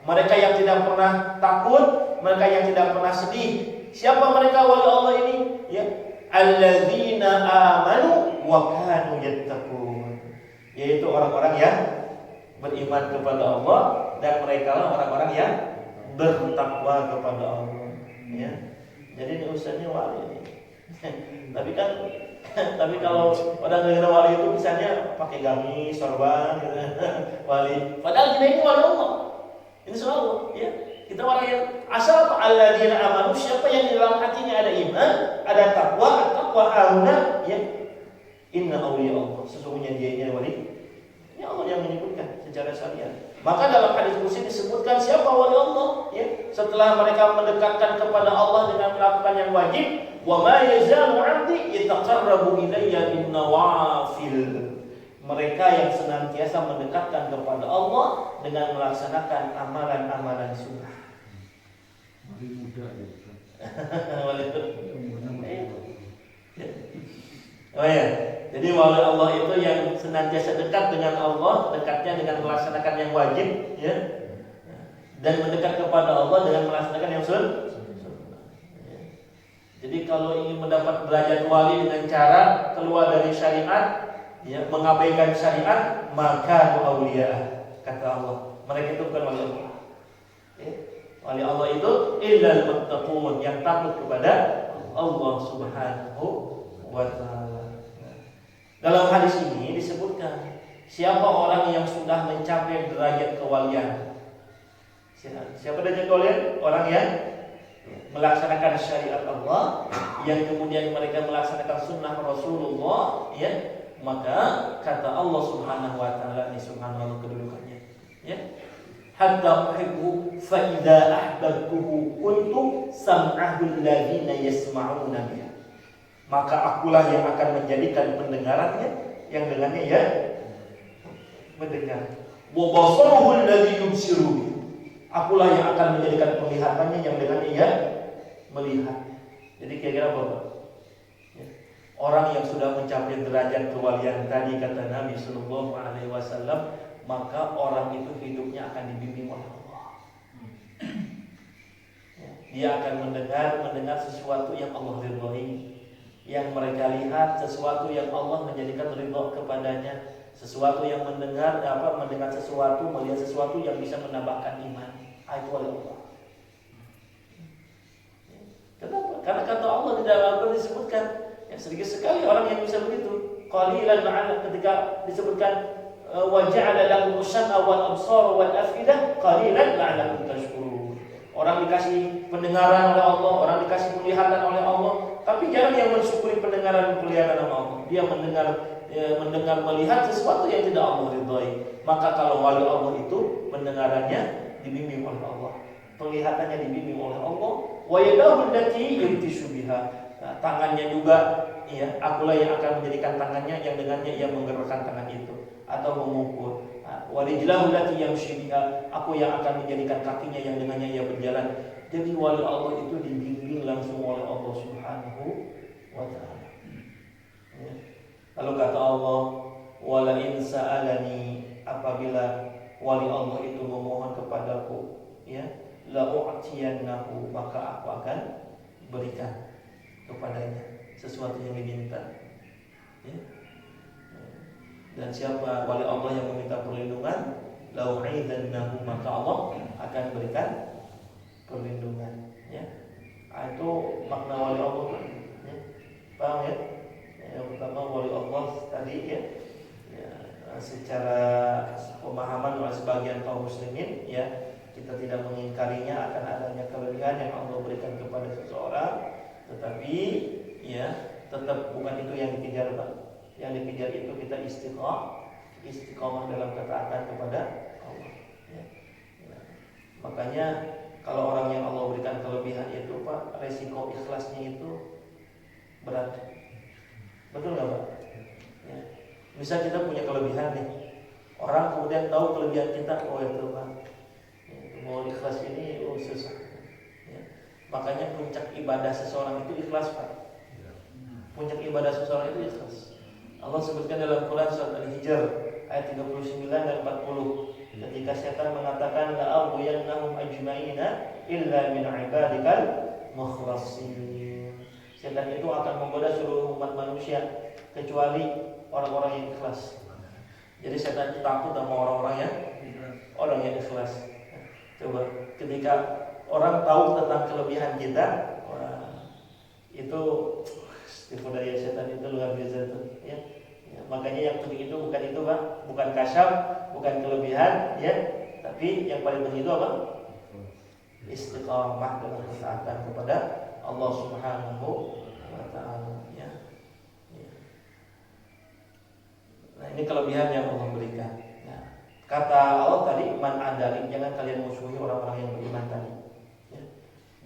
Speaker 4: mereka yang tidak pernah takut, mereka yang tidak pernah sedih. Siapa mereka wali Allah ini? Ya, alladzina amanu wa kanu yattaqun, yaitu orang-orang yang beriman kepada Allah dan mereka lah orang-orang yang bertakwa kepada Allah. Ya, jadi ini urusannya wali ini. Tapi kalau orang negara wali itu misalnya pakai gamis, sorban, gitu. Wali. Padahal kita ini wali Allah. Ini soal Allah, ya. Kita orang yang asal alladzina amanu, siapa yang di dalam hatinya ada iman, ada takwa hauna, ya. Inna awliya Allah, sesungguhnya dia ini wali. Ini Allah yang menyebutkan secara syariat. Maka dalam hadis kursi disebutkan siapa wali Allah, ya. Setelah mereka mendekatkan kepada Allah dengan melakukan yang wajib, wa ma yazalu 'abdi yataqarrabu ilayya bin nawafil. Mereka yang senantiasa mendekatkan kepada Allah dengan melaksanakan amalan-amalan sunnah.
Speaker 5: Wali muda ya.
Speaker 4: Wali itu. Oh ya. Jadi wali Allah itu yang senantiasa dekat dengan Allah, dekatnya dengan melaksanakan yang wajib, ya. Dan mendekat kepada Allah dengan melaksanakan yang sunnah. Jadi kalau ingin mendapat derajat wali dengan cara keluar dari syariat, ya, mengabaikan syariat, maka auliya, kata Allah. Mereka itu bukan wali Allah. Ya. Wali Allah itu illal muttaqun, yang takut kepada Allah Subhanahu wa taala. Dalam hadis ini disebutkan siapa orang yang sudah mencapai derajat kewalian. Siapa derajat kewalian? Orang yang melaksanakan syariat Allah, yang kemudian mereka melaksanakan sunnah Rasulullah, ya, maka kata Allah Subhanahu wa taala, ini subhanallah kedudukannya, ya. hatta uhibbu fa idza ahbabtuhu kuntu sam'ahu alladhina yasma'una bihi. Maka akulah yang akan menjadikan pendengarannya yang dengannya ya mendengar. Wa basaruhu alladhi yubsiru bihi. Akulah yang akan menjadikan penglihatannya yang dengannya ya melihat. Jadi kira-kira apa, Pak? Ya. Orang yang sudah mencapai derajat kewalian tadi kata Nabi sallallahu alaihi wasallam, maka orang itu hidupnya akan dibimbing oleh Allah. Ya. Dia akan mendengar sesuatu yang Allah ridhoi, yang mereka lihat sesuatu yang Allah menjadikan ridho kepadanya, sesuatu yang mendengar sesuatu, melihat sesuatu yang bisa menambahkan iman. Itu oleh Allah. Kenapa? Karena kata Allah di dalam Al-Quran disebutkan yang sedikit sekali orang yang bisa begitu. Qalilan ma'ana ketika disebutkan wa ja'ala lahum as-sam'a wal absara wal afidah qalilan la'allakum tashkurun. Orang dikasih pendengaran oleh Allah, orang dikasih penglihatan oleh Allah, tapi jarang yang mensyukuri pendengaran dan penglihatan oleh Allah. Dia mendengar melihat sesuatu yang tidak Allah ridhoi. Maka kalau wali Allah itu pendengarannya dibimbing oleh Allah, penglihatannya dibimbing oleh Allah, wa yadahu allati yabtishu biha. Tangannya juga, ya, akulah yang akan menjadikan tangannya yang dengannya ia menggerakkan tangan itu atau memukul. Wa rijlahu allati yamshi biha. Aku yang akan menjadikan kakinya yang dengannya ia berjalan. Jadi wali Allah itu dibimbing langsung oleh Allah Subhanahu wa taala. Ya. Lalu kata Allah, wala in sa'alani, apabila wali Allah itu memohon kepadaku, ya, la u'tiyannahu, maka aku akan berikan kepadanya sesuatu yang diminta. Ya. Dan siapa wali Allah yang meminta perlindungan, la u'idhannahu, maka Allah akan berikan perlindungan. Ya. Itu makna wali Allah. Ya. Paham ya? Yang pertama wali Allah tadi ya, secara pemahaman oleh sebagian kaum muslimin, ya, kita tidak mengingkarinya akan adanya kelebihan yang Allah berikan kepada seseorang, tetapi ya tetap bukan itu yang dikejar, Pak. Yang dikejar itu kita istiqomah dalam ketaatan kepada Allah. Ya. Ya. Makanya kalau orang yang Allah berikan kelebihan itu, Pak, resiko ikhlasnya itu berat. Betul nggak, Pak? Ya. Misal kita punya kelebihan nih, orang kemudian tahu kelebihan kita, oh ya Tuhan, mau ikhlas ini susah. Ya. Makanya puncak ibadah seseorang itu ikhlas, Pak. Puncak ibadah seseorang itu ikhlas. Allah sebutkan dalam Quran surat Al-Hijr ayat 39 dan 40, ketika setan mengatakan la aghwiyannahum ajma'ina illa min ibadikal mukhlasin. Setan itu akan menggoda seluruh umat manusia kecuali orang-orang yang ikhlas. Jadi setan itu takut sama orang yang ikhlas. Coba ketika orang tahu tentang kelebihan kita, wah, itu tipu daya setan itu luar biasa itu. Ya. Ya, makanya yang penting itu bukan itu, Pak, bukan kasyaf, bukan kelebihan, ya, tapi yang paling penting itu apa? Istiqamah dalam ketaatan kepada Allah Subhanahu wa taala. Ya. Ya. Nah, ini kelebihan yang Allah berikan. Nah, kata Allah tadi, man adali, jangan kalian musuhi orang-orang yang beriman tadi. Ya.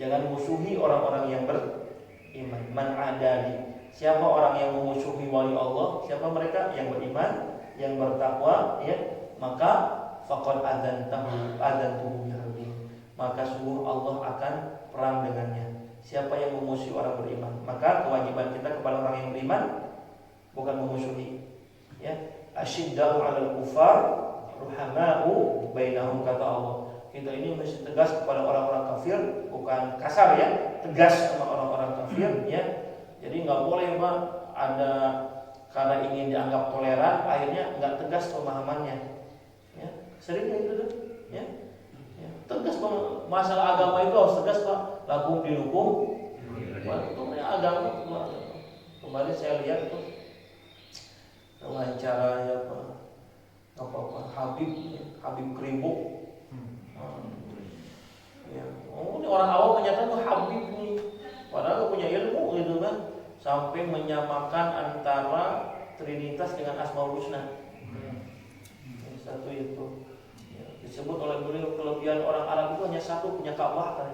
Speaker 4: Jangan musuhi orang-orang yang beriman. Man adali, siapa orang yang memusuhi wali Allah? Siapa mereka? Yang beriman, yang bertakwa, ya. Maka faqad adzantuhu biharbin. Maka sungguh Allah akan perang dengannya. Siapa yang memusuhi orang beriman? Maka kewajiban kita kepada orang yang beriman bukan memusuhi. Ya, asyidda'u 'alal kufar, ruhama'u bainahum, kata Allah. Kita ini mesti tegas kepada orang-orang kafir, bukan kasar, ya, tegas sama orang-orang kafir, ya. Jadi nggak boleh, Pak, ada karena ingin dianggap toleran, akhirnya nggak tegas pemahamannya. Ya, sering itu tuh, ya. Ya, tegas masalah agama itu harus tegas, Pak. Lakum dinukum, itu agama. Kemarin saya lihat tuh wawancaranya apa Habib Kribo. Ya, oh, ini orang awam menyatakan tuh Habib nih, padahal punya ilmu gitu kan, sampai menyamakan antara Trinitas dengan Asmaul Husna. Satu itu. Ya, disebut oleh beliau kelebihan orang Arab itu hanya satu, punya Ka'bah kan.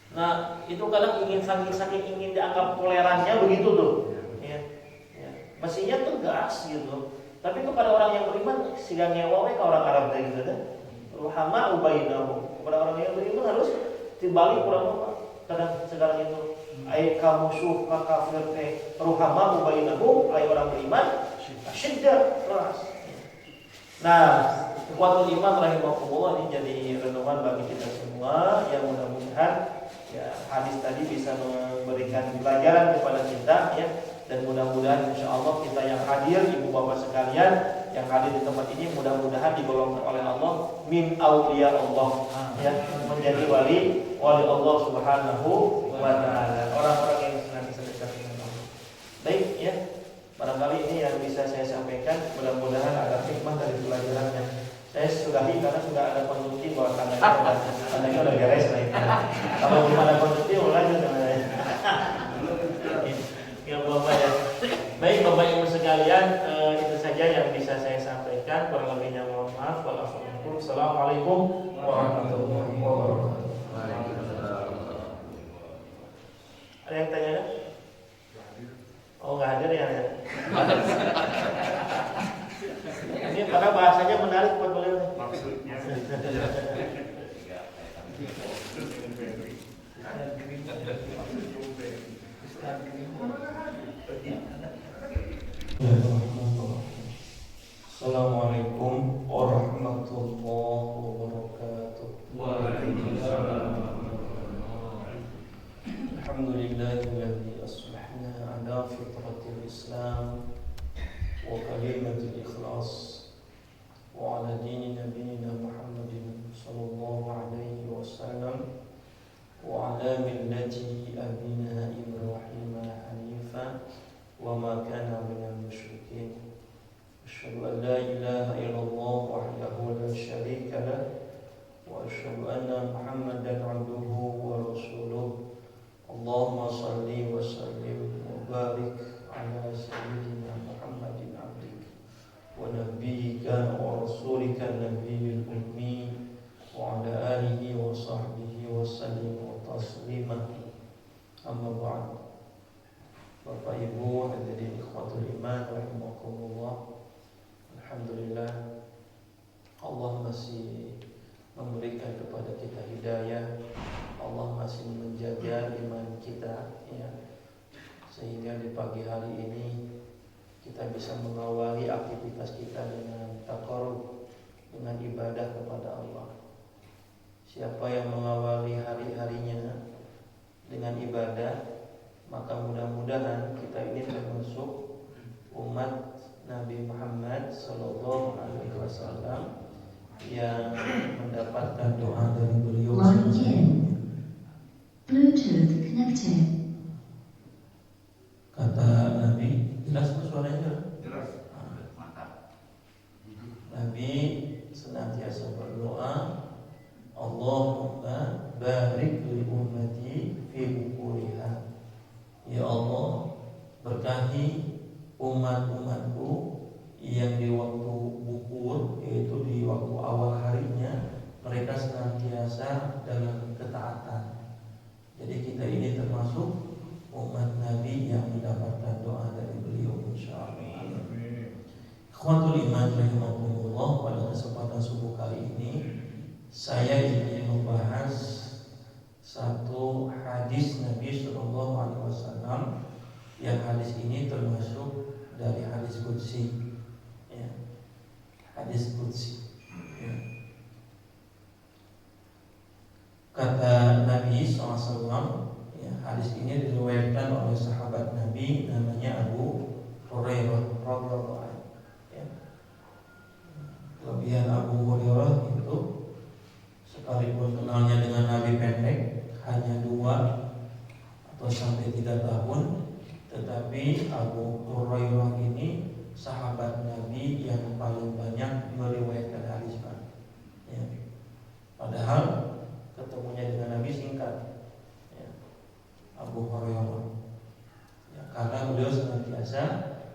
Speaker 4: Nah, itu kadang saking ingin dianggap tolerannya begitu tuh. Ya. Ya. Mestinya tegas gitu. Tapi kepada orang yang beriman sidang nyewa ke orang Arab kayak gitu dah. Ruhama ubainahu. Kepada orang yang beriman harus dibalik kurang apa. Kadang sekarang itu ai kamu suka kafir teh ruhama ubainahu, ai orang beriman syiddah keras. Nah, kuatul iman rahimahullah ini jadi renungan bagi kita semua yang mudah-mudahan ya hadis tadi bisa memberikan pelajaran kepada kita ya, dan mudah-mudahan insyaallah kita yang hadir, ibu bapak sekalian yang hadir di tempat ini mudah-mudahan digolongkan oleh Allah min auliya Allah ya, menjadi wali Allah Subhanahu wa taala, orang-orang yang senantiasa dekat dengan Allah. Baik ya, barangkali ini yang bisa saya sampaikan, mudah-mudahan ada hikmah dari pelajarannya. Saya sudahi karena sudah ada konstruksi bahwa tandanya udah beres lah itu. Kalau belum ada konstruksi, lanjut namanya. Ya Bapak ya. Baik Bapak Ibu sekalian, itu saja yang bisa saya sampaikan. Kurang lebihnya mohon maaf. Wassalamualaikum warahmatullahi wabarakatuh. Ada yang tanya kan? Oh nggak hadir ya? Ini karena bahasanya menarik buat beliau. Maksudnya.
Speaker 1: Assalamualaikum warahmatullahi wabarakatuh.
Speaker 2: Waalaikumsalam.
Speaker 1: Alhamdulillahilladzi aslahna ala fitratil Islam wa kalimatul ikhlas wa ala dini nabiyina Muhammadin sallallahu alaihi wasallam wa ala millati abina Ibrahim hanifa wa ma kana minal musyrikin. Asyhadu an la ilaha illallah wahdahu la syarika lah wa asyhadu anna Muhammadan abduhu wa rasuluh. Allahumma salli wa sallim wa barik ala sayyidina Muhammadin abdik wa nabiyyika wa rasulika nabiyil ummi wa ala alihi wa sahbihi wa sallim wa taslima. Amma ba'd. Bapak Ibu hadirin ikhwatul iman rahimakumullah. Alhamdulillah Allah masih memberikan kepada kita hidayah. Allah masih menjaga iman kita ya, sehingga di pagi hari ini kita bisa mengawali aktivitas kita dengan taqarrub, dengan ibadah kepada Allah. Siapa yang mengawali hari-harinya dengan ibadah, maka mudah-mudahan kita ini termasuk umat Nabi Muhammad sallallahu alaihi wasallam yang mendapatkan doa dari beliau.
Speaker 3: Line in. Bluetooth connected.
Speaker 1: Kata Nabi, jelas tuh suaranya?
Speaker 2: Jelas. Mantap.
Speaker 1: Nabi senantiasa berdoa, Allahumma barik li ummati fi bukuriha. Ya Allah, berkahi umat-umatku yang di waktu bukur, yaitu di waktu awal harinya, mereka senantiasa dalam ketaatan. Jadi kita ini termasuk umat Nabi yang mendapatkan doa dari beliau insyaallah. Ikhwatul iman rahimakumullah, pada kesempatan subuh kali ini saya ingin membahas satu hadis Nabi sallallahu alaihi wasallam, yang hadis ini termasuk dari hadis qudsi ya. Hadis qudsi ya. Kata Nabi SAW ya, hadis ini diriwayatkan oleh sahabat Nabi namanya Abu Hurairah radhiyallahu anhu ya. Kelebihan Abu Hurairah itu sekalipun kenalnya dengan Nabi pendek hanya 2 atau sampai 3 tahun, tetapi Abu Hurairah ini sahabat Nabi yang paling banyak meriwayatkan hadis ya. Padahal ketemunya dengan Nabi singkat ya, Abu Hurairah ya, karena beliau senantiasa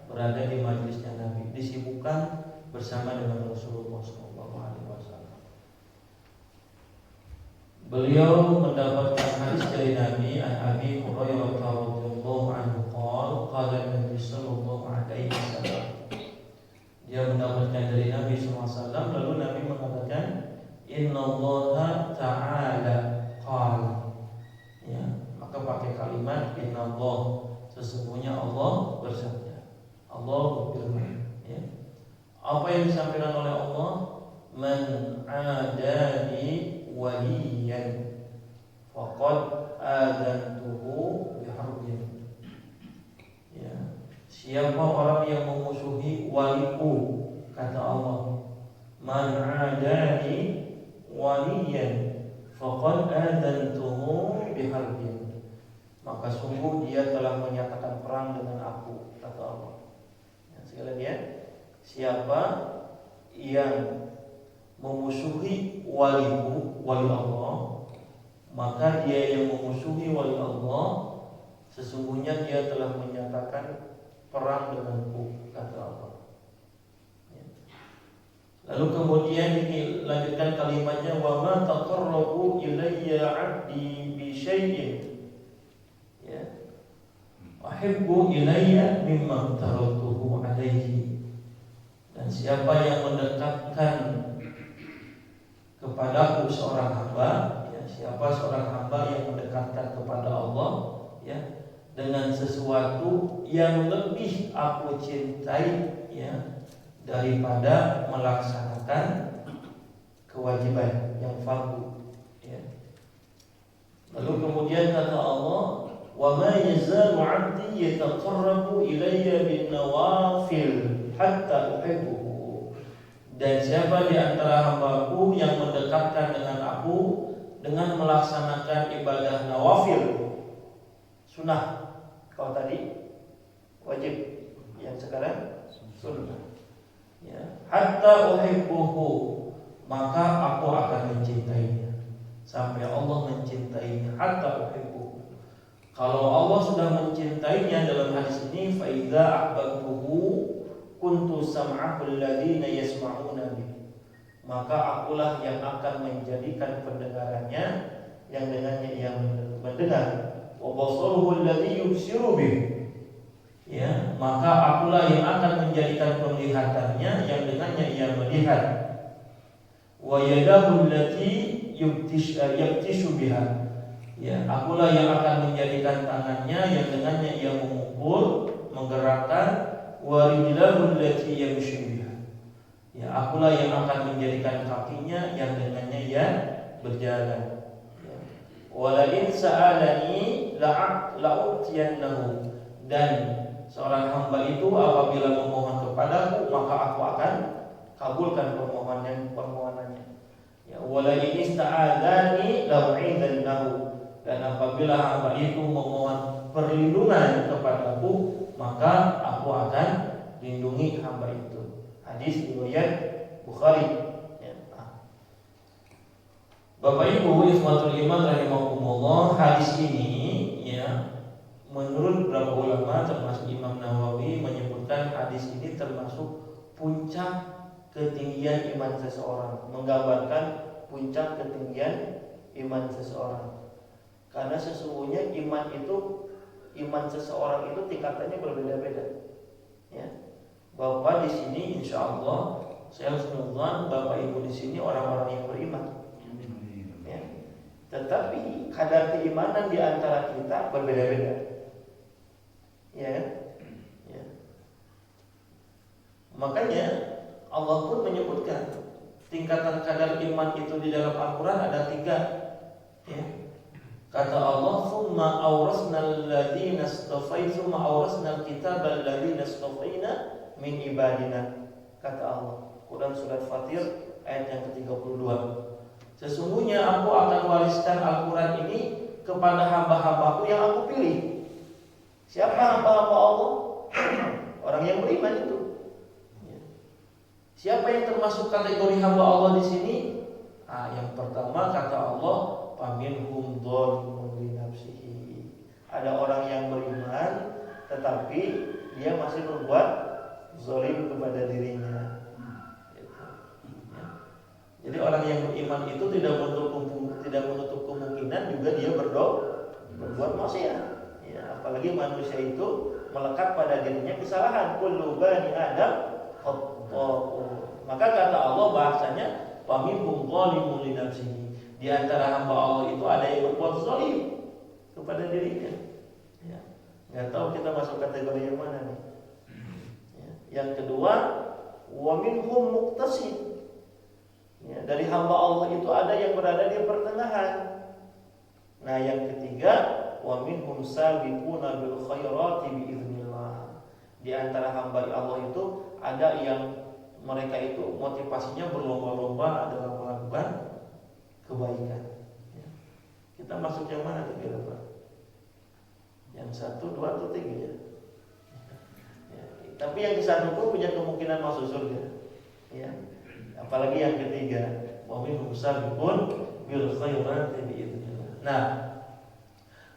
Speaker 1: berada di majelisnya Nabi, disibukkan bersama dengan Rasulullah SAW. Beliau mendapatkan hadis dari Nabi an Abi Hurairah radhiyallahu anhu qala Nabi sallallahu alaihi wasallam. Dia mendapatkan dari Nabi SAW, lalu Nabi mengatakan innallaha ta'ala qala. Ya, maka pakai kalimat innallah, sesungguhnya Allah bersabda. Allah berfirman, ya. Apa yang disampaikan oleh Allah? Man adani waliyan faqad adantuhu biharbin. Ya, siapa orang yang memusuhi waliku, kata Allah, man adani waliyan faqad adantuhu biharbin, maka sungguh dia telah menyatakan perang dengan aku, kata Allah. Ya, sekali lagi ya, siapa yang memusuhi waliku, wali Allah, maka dia yang memusuhi wali Allah, sesungguhnya dia telah menyatakan perang denganku, kata Allah. Ya. Lalu kemudian dilanjutkan kalimatnya, wa ma taqarrabu ilayya 'abdi bi syai'in, ya, ahibbu ilayya mimma taraktuhu 'alaihi. Dan siapa yang mendekatkan kepadaku seorang hamba, ya, siapa seorang hamba yang mendekatkan kepada Allah, ya, dengan sesuatu yang lebih aku cintai, ya, daripada melaksanakan kewajiban yang fardu, ya. Lalu kemudian kata Allah, wa ma yazalu 'abdi yataqarrabu ilayya bin nawafil hatta uhibbuhu. Dan siapa di antara hambaku yang mendekatkan dengan aku dengan melaksanakan ibadah nawafil, sunnah. Kalau tadi wajib, yang sekarang sunnah. Ya, hatta uhibbuhu, maka aku akan mencintainya sampai Allah mencintainya. Hatta uhibbuhu. Kalau Allah sudah mencintainya dalam hadis ini, fa idza ahbabtuhu kuntu sam'ahul ladzina yasma'una bih, maka akulah yang akan menjadikan pendengarannya yang dengannya ia mendengar, wa basaruhu alladzi yubsiru bih, ya, maka akulah yang akan menjadikan penglihatannya yang dengannya ia melihat, wa yadahu allati yabtishu biha, ya, akulah yang akan menjadikan tangannya yang dengannya ia memukul, menggerakkan, wa rijlahu allati yamshi biha, ya, akulah yang akan menjadikan kakinya yang dengannya ia berjalan, ya. Wala in sa'alani la'utiyannahu, dan seorang hamba itu apabila memohon kepadaku maka aku akan kabulkan permohonannya, ya. Wala in ista'adzani la'u'idzannahu, dan apabila hamba itu memohon perlindungan kepadaku maka aku akan lindungi hamba itu. Hadis riwayat Bukhari, ya. Bapak Ibu ikhwatul iman rahimakumullah, hadis ini, ya, menurut beberapa ulama termasuk Imam Nawawi menyebutkan hadis ini termasuk puncak ketinggian iman seseorang, menggambarkan puncak ketinggian iman seseorang. Karena sesungguhnya iman seseorang itu tingkatannya berbeda-beda, ya. Bapak di sini insya Allah saya husnuzan Bapak Ibu di sini orang-orang yang beriman, ya. Tetapi kadar keimanan di antara kita berbeda-beda, ya. Ya. Makanya Allah pun menyebutkan tingkatan kadar iman itu di dalam Al-Quran ada 3, ya. Kata Allah, "Tsumma awrasnal ladzina istafayna, tsumma awrasnal kitaba alladzina istafayna min ibadina." Kata Allah, Quran surat Fatir ayat yang ke-32. Sesungguhnya aku akan wariskan Al-Quran ini kepada hamba-hambaku yang aku pilih. Siapa hamba-hamba Allah? Orang yang beriman itu. Siapa yang termasuk kategori hamba Allah di sini? Yang pertama kata Allah, faminhum dzalimun li nafsihi. Ada orang yang beriman tetapi dia masih berbuat zalim kepada dirinya.
Speaker 4: beriman itu tidak menutup kemungkinan juga dia berbuat maksiat. Ya, apalagi manusia itu melekat pada dirinya kesalahan. Kullu bani Adam khata'un. Maka kata Allah bahasanya faminhum zalimun li nafsihi. Di antara hamba Allah itu ada yang berbuat zalim kepada dirinya. Ya. Nggak tahu kita masuk kategori yang mana nih. Ya. Yang kedua, wa minhum muqtasid. Ya, dari hamba Allah itu ada yang berada di pertengahan. Nah, yang ketiga, wa minhum sabiquna bil khairati biiznillah. Di antara hamba Allah itu ada yang mereka itu motivasinya berlomba-lomba dalam melakukan kebaikan. Ya. Kita masuk yang mana kira-kira, Pak? Yang 1, 2, atau 3 ya? Ya. Tapi yang di satu pun punya kemungkinan masuk surga. Ya. Apalagi yang ketiga, wa minhum sabiqun bil khairati biiznillah. Nah,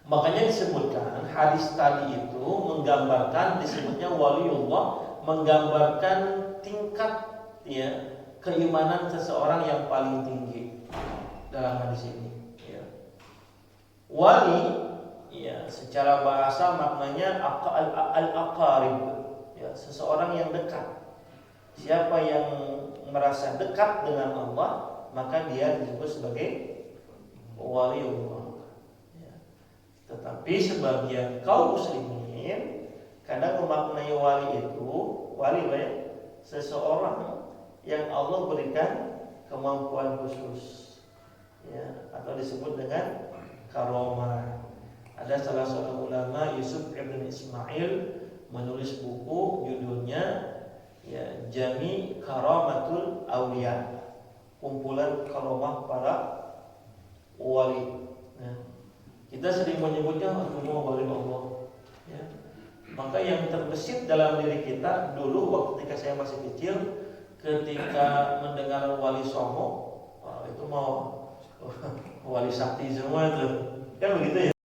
Speaker 4: makanya disebutkan hadis tadi itu menggambarkan, disebutnya waliullah, menggambarkan tingkat ya keimanan seseorang yang paling tinggi dalam hadis ini. Ya. Wali, ya secara bahasa maknanya al-aqarib, ya seseorang yang dekat. Siapa yang merasa dekat dengan Allah, maka dia disebut sebagai waliullah. Tetapi sebagian kaum muslimin kadang memaknai wali itu, wali ya, seseorang yang Allah berikan kemampuan khusus, ya, atau disebut dengan karomah. Ada salah seorang ulama, Yusuf ibn Ismail, menulis buku judulnya ya Jami Karamatul Auliya, kumpulan karomah para wali. Nah, kita sering menyebutnya semua wali Allah. Ya. Maka yang terbesit dalam diri kita dulu waktu ketika saya masih kecil, ketika mendengar wali Songo, itu mau wali sakti semua itu, kan begitu ya.